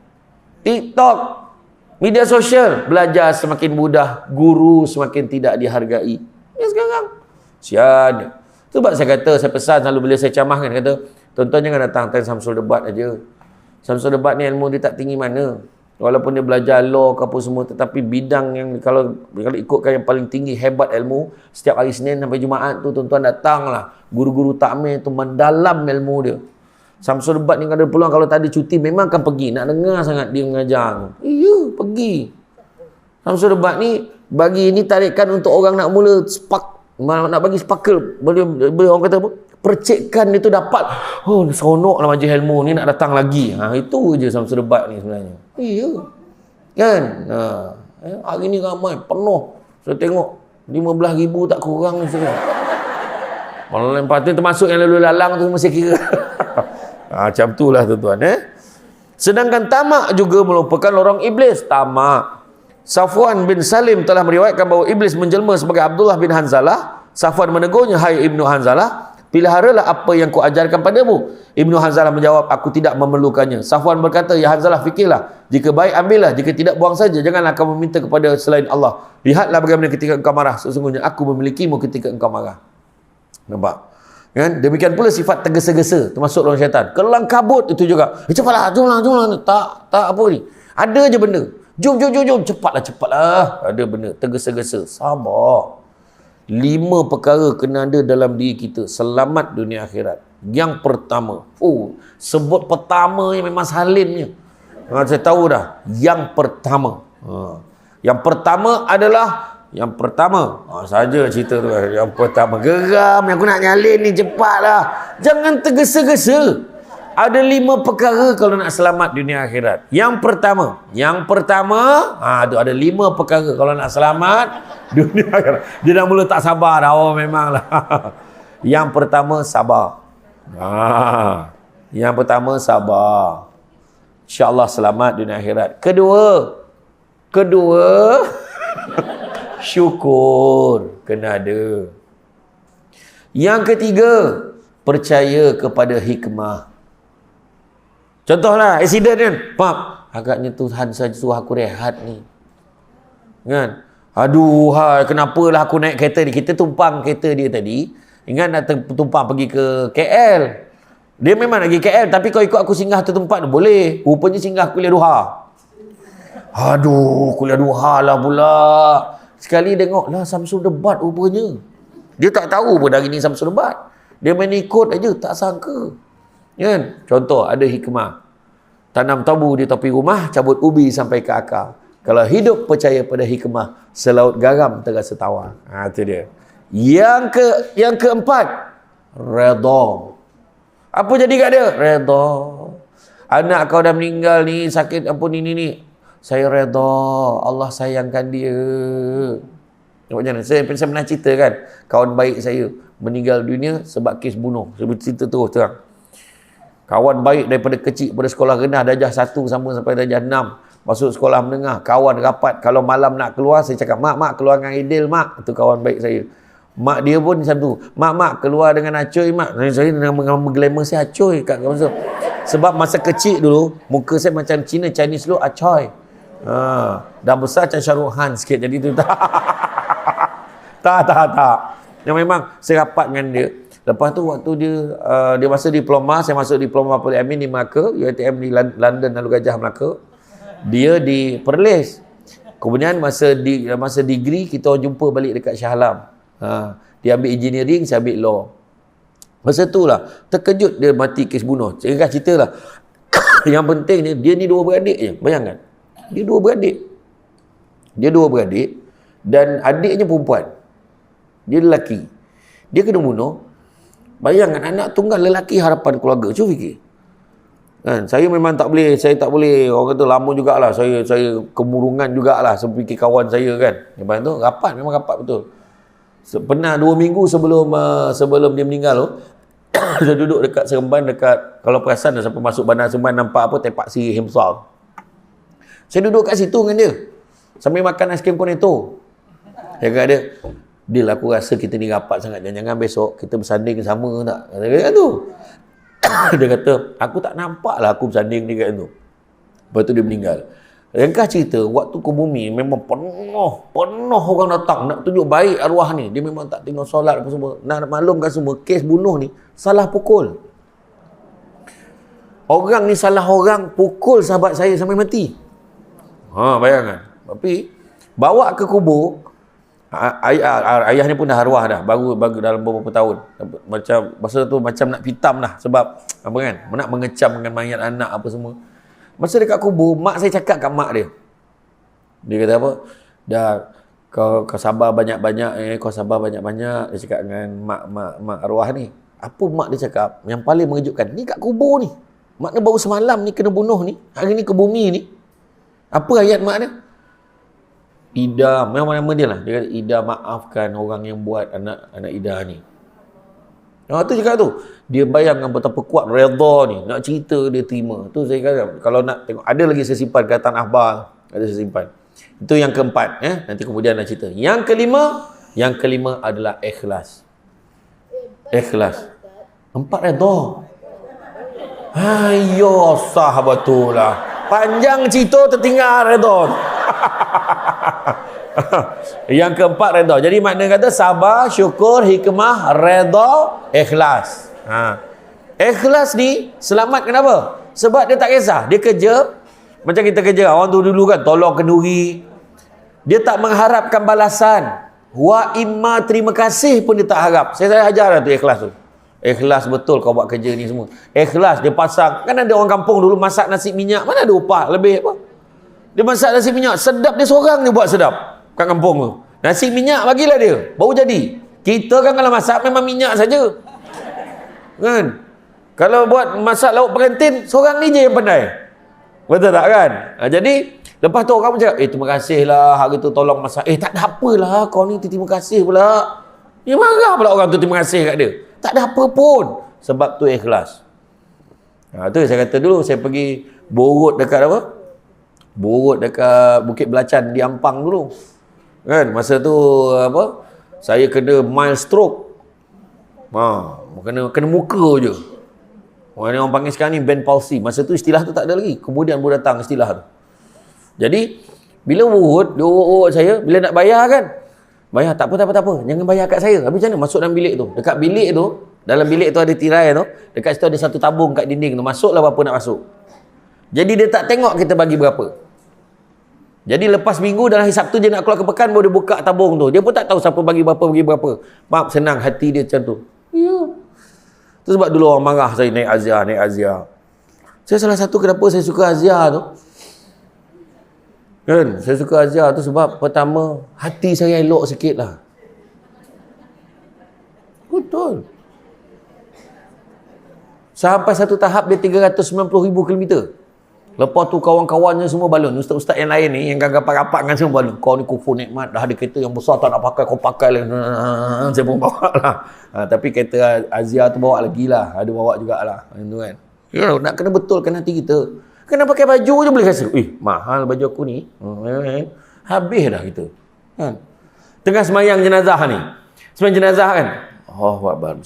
A: TikTok, media sosial, belajar semakin mudah, guru semakin tidak dihargai. Ya sekarang. Sian. Sebab saya kata, saya pesan selalu bila saya camahkan, kata, tuan-tuan jangan datang time Samsul Debat aja. Samsul Debat ni ilmu dia tak tinggi mana. Walaupun dia belajar law ke apa semua, tetapi bidang yang kalau ikutkan yang paling tinggi hebat ilmu, setiap hari Senin sampai Jumaat tu tuan-tuan datanglah. Guru-guru takmir tu mendalam ilmu dia. Samsul Debat ni kalau ada peluang, kalau tak ada cuti memang akan pergi. Nak dengar sangat dia mengajar. Iya, pergi. Samsul Debat ni bagi ini tarikan untuk orang nak mula spark, nak bagi sparkle. Boleh orang kata apa? Percikkan itu dapat. Oh, seronok lah majlis ilmu ni, nak datang lagi. Itu je Samsul Debat ni sebenarnya. Iya. Kan? Hari ni ramai, penuh. Saya tengok 15,000 tak kurang ni sekarang. Kalau lepas tu termasuk yang lalu lalang tu masih kira. Macam tu lah tuan-tuan. Sedangkan tamak juga merupakan lorong iblis. Tamak. Safwan bin Salim telah meriwayatkan bahawa iblis menjelma sebagai Abdullah bin Hanzalah. Safwan menegurnya, hai Ibnu Hanzalah, piliharalah apa yang kuajarkan padamu. Ibnu Hanzalah menjawab, aku tidak memerlukannya. Safwan berkata, ya Hanzalah, fikirlah. Jika baik, ambillah. Jika tidak, buang saja. Janganlah kamu meminta kepada selain Allah. Lihatlah bagaimana ketika engkau marah. Sesungguhnya aku memilikimu ketika engkau marah. Nampak? Kan? Demikian pula sifat tergesa-gesa, termasuk orang syaitan. Kelang kabut itu juga. Cepatlah, jomlah. Tak apa ni. Ada je benda. Jom. Cepatlah. Ada benda. Tergesa-gesa. Sabar. 5 perkara kena ada dalam diri kita. Selamat dunia akhirat. Yang pertama. Sebut pertama yang memang salimnya. Saya tahu dah. Yang pertama. Yang pertama adalah saja cerita tu. Yang pertama. Geram. Yang aku nak nyalin ni. Cepatlah. Jangan tergesa-gesa. Ada 5 perkara kalau nak selamat dunia akhirat. Yang pertama. Ada 5 perkara kalau nak selamat dunia akhirat. Dia dah mula tak sabar dah. Oh, memanglah. Yang pertama, sabar. Yang pertama, sabar. InsyaAllah selamat dunia akhirat. Kedua, syukur. Kena ada. Yang ketiga, percaya kepada hikmah. Contohlah, accident kan. Pak, agaknya Tuhan saja suruh aku rehat ni. Kan? Aduh, kenapalah aku naik kereta ni. Kita tumpang kereta dia tadi. Ingat nak tumpang pergi ke KL. Dia memang nak pergi KL. Tapi kau ikut aku singgah tu tempat tu. Boleh. Rupanya singgah kuliah duha. Aduh, kuliah duha lah pula. Sekali tengok lah Samsul Debat rupanya. Dia tak tahu pun hari ni Samsul Debat. Dia main ikut aja, tak sangka. Kan? Contoh, ada hikmah. Tanam tabu di tepi rumah, cabut ubi sampai ke akar. Kalau hidup percaya pada hikmah, selaut garam terasa tawar. Itu dia. Yang keempat, redha. Apa jadi kat dia? Redha. Anak kau dah meninggal ni, sakit apa ni. Saya redha. Allah sayangkan dia. Macam mana? Saya pernah cerita kan, kawan baik saya meninggal dunia sebab kes bunuh. Saya cerita terus terang. Kawan baik daripada kecil, pada sekolah rendah, darjah 1 sama sampai darjah 6. Masuk sekolah menengah, kawan rapat. Kalau malam nak keluar, saya cakap, Mak, keluar dengan Aidil, Mak. Itu kawan baik saya. Mak dia pun macam tu. Mak, keluar dengan Acoy, Mak. Saya dengan glamour saya Acoy. Sebab masa kecil dulu, muka saya macam Chinese dulu, Acoy. Dah besar macam Shahrukh Khan sikit. Jadi tu tak. Yang memang saya rapat dengan dia. Lepas tu waktu dia masa diploma, saya masuk diploma Poliamin di Melaka, UiTM di London Lalu Gajah Melaka. Dia di Perlis. Kemudian masa degree kita orang jumpa balik dekat Shah Alam. Dia ambil engineering, saya ambil law. Masa tu lah terkejut dia mati kes bunuh. Saya cerita lah. Yang pentingnya dia ni 2 beradik je. Bayangkan. Dia 2 beradik dan adiknya perempuan. Dia lelaki. Dia kena bunuh. Bayangkan anak tunggal lelaki, harapan keluarga. Cuba fikir. Kan, saya memang tak boleh, orang kata lama jugalah, saya kemurungan jugalah sepikir kawan saya kan. Lepas tu memang rapat betul. Pernah 2 minggu sebelum dia meninggal tu, saya duduk dekat Seremban, dekat, kalau perasan dah sampai masuk Bandar Seremban, nampak apa Tepak Siri Himsal. Saya duduk kat situ dengan dia sambil makan aiskrim Cornetto. Dia kata dia, Dia lah, aku rasa kita ni rapat sangat, jangan besok kita bersanding sama tak? Kata tu. Dia kata, aku tak nampak lah aku bersanding ni kat tu. Lepas tu dia meninggal. Ringkas cerita, waktu ke bumi memang penuh orang datang nak tunjuk baik arwah ni. Dia memang tak tengok solat apa semua. Nak maklumkan semua, kes bunuh ni salah pukul. Orang ni salah orang pukul sahabat saya sampai mati. Bayangkan. Tapi bawa ke kubur, ayah ni pun dah arwah dah, baru dalam beberapa tahun. Macam masa tu macam nak pitam dah, sebab apa kan, nak mengecam dengan mayat anak apa semua. Masa dekat kubur, mak saya cakap kat mak dia. Dia kata apa? Dah kau sabar banyak-banyak, kau sabar banyak-banyak. Dia cakap dengan mak arwah ni. Apa mak dia cakap? Yang paling mengejutkan, ni kat kubur ni. Makna baru semalam ni kena bunuh ni, hari ni ke bumi ni. Apa ayat mak dia? Ida, memang nama dia lah. Dia kata, Ida maafkan orang yang buat anak Ida ni. Tu cakap tu. Dia bayangkan betapa kuat redha ni. Nak cerita dia terima. Tu saya kata, kalau nak tengok, ada lagi saya simpan kat Tanah Bar. Ada saya simpan. Itu yang keempat. Nanti kemudian nak cerita. Yang kelima adalah ikhlas. Ikhlas. 4 redha. Ayo, sah betul lah. Panjang cerita tertinggal redha. Yang keempat redha. Jadi makna kata sabar, syukur, hikmah, redha, ikhlas. Ikhlas ni selamat kenapa? Sebab dia tak kisah. Dia kerja macam kita kerja. Orang tu dulu kan tolong kenduri. Dia tak mengharapkan balasan. Wa imma terima kasih pun dia tak harap. Saya ajar tu ikhlas tu. Ikhlas betul kau buat kerja ni semua. Ikhlas dia pasang. Kan ada orang kampung dulu masak nasi minyak. Mana ada upah lebih apa? Dia masak nasi minyak. Sedap dia seorang dia buat sedap. Kat kampung tu. Nasi minyak bagilah dia. Baru jadi. Kita kan kalau masak memang minyak saja. Kan? Kalau buat masak lauk pengantin, seorang ni je yang pandai. Betul tak kan? Jadi, lepas tu orang cakap, terima kasih lah hari tu tolong masak. Tak ada apalah kau ni terima kasih pula. Dia marah pula orang tu terima kasih kat dia. Tak ada apa pun. Sebab tu ikhlas. Tu saya kata dulu, saya pergi borot dekat apa? Borot dekat Bukit Belacan di Ampang dulu. Kan? Masa tu apa? Saya kena mild stroke. Kena muka je. Orang panggil sekarang ni band palsy. Masa tu istilah tu tak ada lagi. Kemudian baru datang istilah tu. Jadi, bila urut, dia urut saya, bila nak bayar kan? Bayar, tak apa. Jangan bayar kat saya. Habis macam mana? Masuk dalam bilik tu. Dekat bilik tu, dalam bilik tu ada tirai tu. Dekat situ ada satu tabung kat dinding tu. Masuklah berapa nak masuk. Jadi dia tak tengok kita bagi berapa. Jadi lepas minggu dalam hari Sabtu dia nak keluar ke pekan, baru dia buka tabung tu. Dia pun tak tahu siapa bagi berapa. Maaf, senang hati dia macam tu. Ya. Tu sebab dulu orang marah saya naik Azia. Saya salah satu kenapa saya suka Azia tu. Kan? Saya suka Azia tu sebab pertama, hati saya elok sikit lah. Betul. Sampai satu tahap dia 390,000 km. Lepas tu kawan-kawannya semua balon. Ustaz-ustaz yang lain ni, yang rapat-rapat dengan semua balon. Kau ni kufur nikmat. Dah ada kereta yang besar tak nak pakai, kau pakai lah. Saya pun bawa lah. Tapi kereta Azia tu bawa lagi lah. Ada bawa jugalah. Itu kan. Ya, nak kena betulkan hati kita. Kena pakai baju je boleh rasa. Mahal baju aku ni. Habis dah kita. Kan? Tengah semayang jenazah ni. Semayang jenazah kan. Allahu Akbar.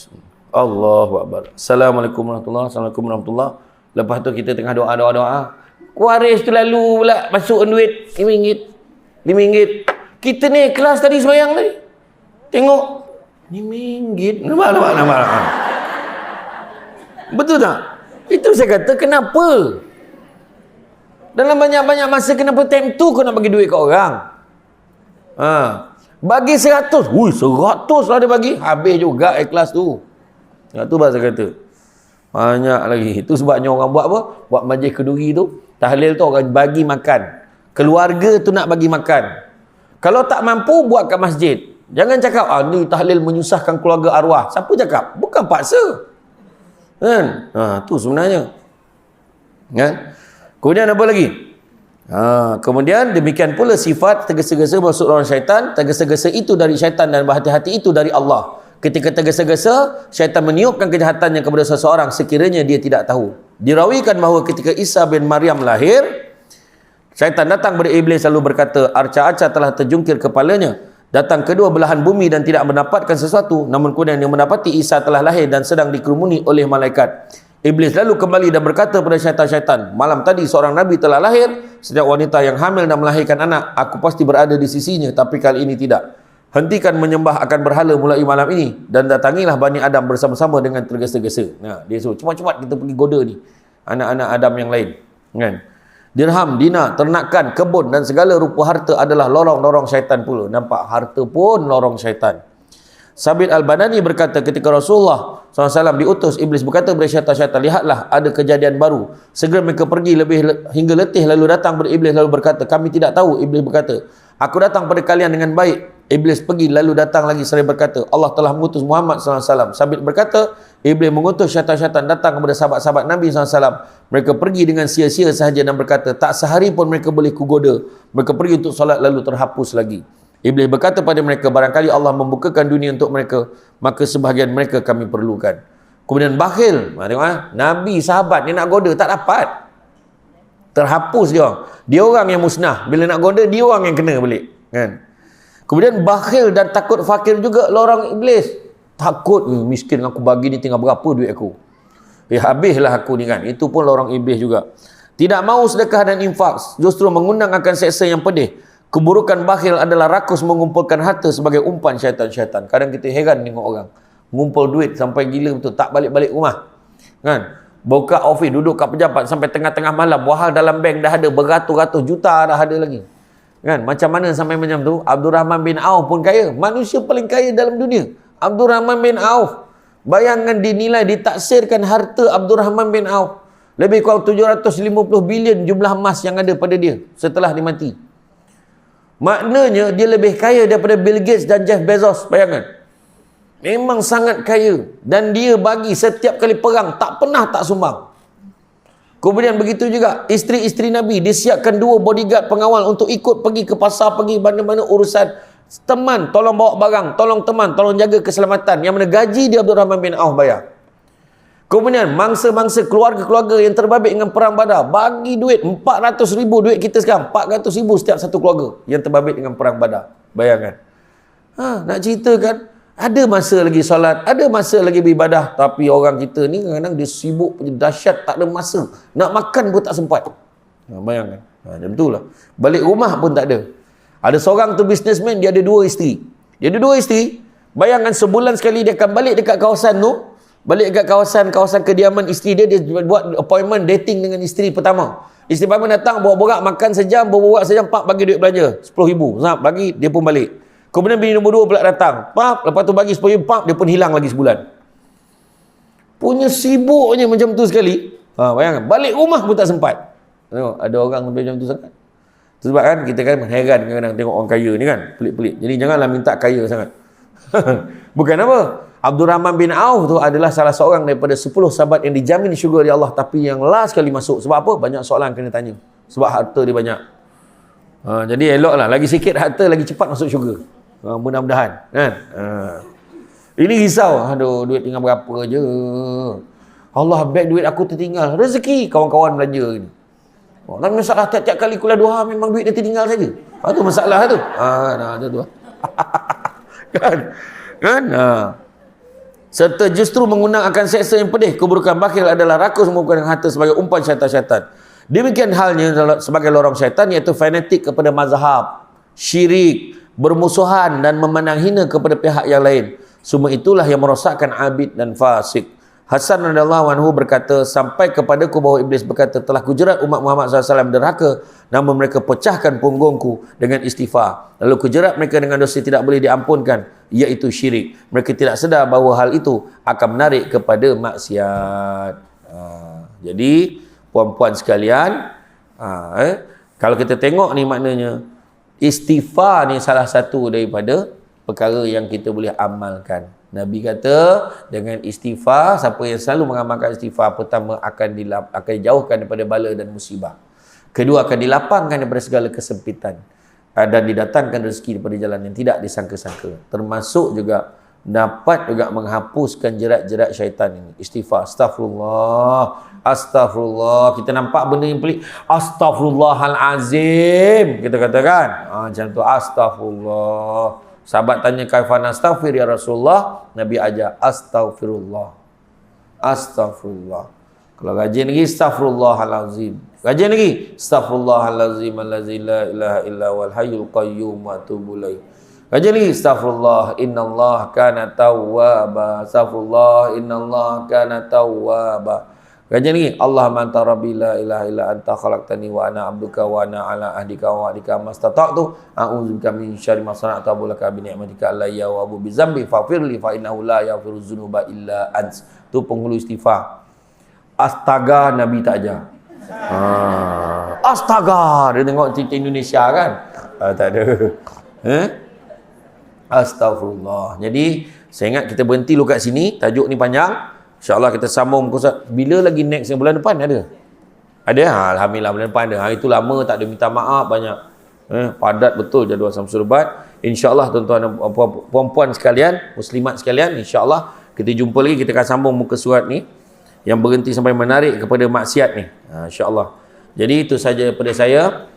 A: Allahu Akbar. Assalamualaikum warahmatullahi wabarakatuh. Lepas tu kita tengah doa. Kuaris tu lalu pula masuk duit RM5. Kita ni kelas tadi semayang tadi. Tengok. RM5. Nampak. Betul tak? Itu saya kata kenapa? Dalam banyak-banyak masa kenapa time tu kau nak bagi duit kat orang? Bagi 100. 100 lah dia bagi. Habis juga ikhlas tu. Tu bahasa kata. Banyak lagi. Itu sebabnya orang buat apa? Buat majlis keduri tu. Tahlil tu orang bagi makan. Keluarga tu nak bagi makan. Kalau tak mampu, buat kat masjid. Jangan cakap, ni tahlil menyusahkan keluarga arwah. Siapa cakap? Bukan paksa. Kan? Tu sebenarnya. Kan? Kemudian apa lagi? Kemudian demikian pula sifat tergesa-gesa masuk orang syaitan. Tergesa-gesa itu dari syaitan dan berhati-hati itu dari Allah. Ketika tergesa-gesa, syaitan meniupkan kejahatannya kepada seseorang sekiranya dia tidak tahu. Dirawikan bahawa ketika Isa bin Maryam lahir, syaitan datang kepada iblis lalu berkata, arca-arca telah terjungkir kepalanya datang kedua belahan bumi dan tidak mendapatkan sesuatu, namun kemudian dia mendapati Isa telah lahir dan sedang dikerumuni oleh malaikat. Iblis lalu kembali dan berkata kepada syaitan-syaitan, malam tadi seorang Nabi telah lahir, setiap wanita yang hamil dan melahirkan anak, aku pasti berada di sisinya, tapi kali ini tidak. Hentikan menyembah akan berhala mulai malam ini, dan datangilah Bani Adam bersama-sama dengan tergesa-gesa. Nah, dia suruh, cepat-cepat kita pergi goda ni anak-anak Adam yang lain. Kan? Dirham, dinar, ternakan, kebun dan segala rupa harta adalah lorong-lorong syaitan pula. Nampak? Harta pun lorong syaitan. Sabit Al-Banani berkata ketika Rasulullah SAW diutus, Iblis berkata kepada syaitan-syaitan, lihatlah ada kejadian baru. Segera mereka pergi hingga letih lalu datang kepada Iblis lalu berkata, kami tidak tahu. Iblis berkata, aku datang pada kalian dengan baik. Iblis pergi lalu datang lagi seraya berkata, Allah telah mengutus Muhammad SAW. Sabit berkata, Iblis mengutus syaitan-syaitan datang kepada sahabat-sahabat Nabi SAW. Mereka pergi dengan sia-sia sahaja dan berkata, tak sehari pun mereka boleh kugoda. Mereka pergi untuk solat lalu terhapus lagi. Iblis berkata pada mereka, barangkali Allah membukakan dunia untuk mereka, maka sebahagian mereka kami perlukan. Kemudian bakhil. Tengok, Nabi, sahabat, dia nak goda, tak dapat. Terhapus dia. Dia orang yang musnah. Bila nak goda, dia orang yang kena balik. Kan? Kemudian bakhil dan takut fakir juga lorong iblis. Takut, miskin aku bagi ni tinggal berapa duit aku. Habislah aku ni kan. Itu pun lorong iblis juga. Tidak mahu sedekah dan infak, justru mengundang akan seksa yang pedih. Keburukan bakhil adalah rakus mengumpulkan harta sebagai umpan syaitan-syaitan. Kadang kita heran tengok orang ngumpul duit sampai gila betul, tak balik-balik rumah. Kan? Buka office, duduk kat pejabat sampai tengah-tengah malam, wahal dalam bank dah ada beratus-ratus juta dah ada lagi. Kan? Macam mana sampai macam tu? Abdul Rahman bin Auf pun kaya. Manusia paling kaya dalam dunia. Abdul Rahman bin Auf. Bayangkan dinilai, ditaksirkan harta Abdul Rahman bin Auf. Lebih kurang 750 bilion jumlah emas yang ada pada dia setelah dia mati. Maknanya dia lebih kaya daripada Bill Gates dan Jeff Bezos. Bayangkan. Memang sangat kaya. Dan dia bagi setiap kali perang tak pernah tak sumbang. Kemudian begitu juga isteri-isteri Nabi, dia siapkan 2 bodyguard pengawal untuk ikut pergi ke pasar, pergi mana-mana urusan. Teman, tolong bawa barang, tolong teman, tolong jaga keselamatan. Yang mana gaji dia Abdul Rahman bin Auf bayar. Kemudian mangsa-mangsa keluarga-keluarga yang terbabit dengan perang Badar, bagi duit 400,000 duit kita sekarang, 400,000 setiap satu keluarga yang terbabit dengan perang Badar. Bayangkan. Nak cerita kan, ada masa lagi solat, ada masa lagi beribadah, tapi orang kita ni kadang-kadang dia sibuk punya dahsyat, tak ada masa. Nak makan pun tak sempat. Bayangkan. Betul lah. Balik rumah pun tak ada. Ada seorang tu businessman, dia ada 2 isteri. Dia ada 2 isteri. Bayangkan sebulan sekali dia akan balik dekat kawasan tu, balik dekat kawasan kediaman isteri dia, dia buat appointment dating dengan isteri pertama. Isteri pertama datang, borak-borak, makan sejam, borak sejam, pak bagi duit belanja, 10,000. Zap, bagi, dia pun balik. Kemudian bini nombor 2 pula datang. Pak, lepas tu bagi 10,000, pak, dia pun hilang lagi sebulan. Punya sibuknya macam tu sekali. Bayangkan, balik rumah pun tak sempat. Tengok, ada orang lebih macam tu sangat. Sebab kan, kita kan heran kadang-kadang tengok orang kaya ni kan, pelik-pelik. Jadi janganlah minta kaya sangat. Bukan apa? Abdul Rahman bin Auf tu adalah salah seorang daripada 10 sahabat yang dijamin syurga oleh Allah, tapi yang last sekali masuk. Sebab apa? Banyak soalan kena tanya. Sebab harta dia banyak. Jadi eloklah, lagi sikit harta, lagi cepat masuk syurga. Mudah-mudahan. Kan? Ini risau. Aduh, duit tinggal berapa je. Allah, beg duit aku tertinggal. Rezeki kawan-kawan belanja ni. Dan masalah tiap-tiap kali kuliah duha memang duit dia tertinggal saja. Itu masalah tu. Itu. Kan? Serta justru mengundang akan seksa yang pedih. Keburukan bakhil adalah rakus mengumpulkan harta sebagai umpan syaitan-syaitan. Demikian halnya sebagai lorong syaitan, iaitu fanatik kepada mazhab, syirik, bermusuhan dan memandang hina kepada pihak yang lain. Semua itulah yang merosakkan abid dan fasik. Hasan radhiyallahu anhu berkata, sampai kepadaku bahawa iblis berkata, telah kujerat umat Muhammad SAW derhaka, namun mereka pecahkan punggungku dengan istighfar. Lalu kujerat mereka dengan dosa tidak boleh diampunkan, iaitu syirik. Mereka tidak sedar bahawa hal itu akan menarik kepada maksiat. Jadi puan-puan sekalian, kalau kita tengok ni, maknanya istighfar ni salah satu daripada perkara yang kita boleh amalkan. Nabi kata, dengan istighfar, siapa yang selalu mengamalkan istighfar, pertama akan dijauhkan daripada bala dan musibah. Kedua, akan dilapangkan daripada segala kesempitan. Dan didatangkan rezeki daripada jalan yang tidak disangka-sangka. Termasuk juga dapat juga menghapuskan jerat-jerat syaitan ini. Istighfar. Astaghfirullah. Astaghfirullah. Kita nampak benda yang pelik. Astaghfirullahalazim. Kita katakan. Macam tu. Astaghfirullah. Sahabat tanya kaifa nastaghfir ya Rasulullah, Nabi ajar astaghfirullah. Astaghfirullah. Kalau rajin lagi astaghfirullahalazim. Rajin lagi astaghfirullahalazim allazi la ilaha illa wal hayyul qayyum wa atubu ilaih. Rajin lagi astaghfirullah innallaha kana tawwaba. Astaghfirullah innallaha kana tawwaba. Rajin lagi Allahumma anta rabbi la ilaha illa anta khalaqtani wa ana abduka wa ana ala ahdika wa wa'dika mastata'tu a'udzubika min syarri ma sana'tu wa laka bi ni'matika alayya wa abu bi dzambi faghfirli fa innahu la yaghfiru dzunuba illa ant. Itu penghulu istighfar. Astaga Nabi tak ajar. Astaga, dia tengok cerita Indonesia kan? Tak ada. Astagfirullah. Jadi saya ingat kita berhenti dulu kat sini. Tajuk ni panjang. InsyaAllah kita sambung bila lagi next bulan depan ada? Ada? Alhamdulillah bulan depan ada. Hari tu lama tak ada minta maaf banyak. Padat betul jadual Samsul Ubat. InsyaAllah tuan-tuan dan puan-puan sekalian, muslimat sekalian, InsyaAllah kita jumpa lagi. Kita akan sambung muka surat ni yang berhenti sampai menarik kepada maksiat ni. InsyaAllah. Jadi itu saja daripada saya.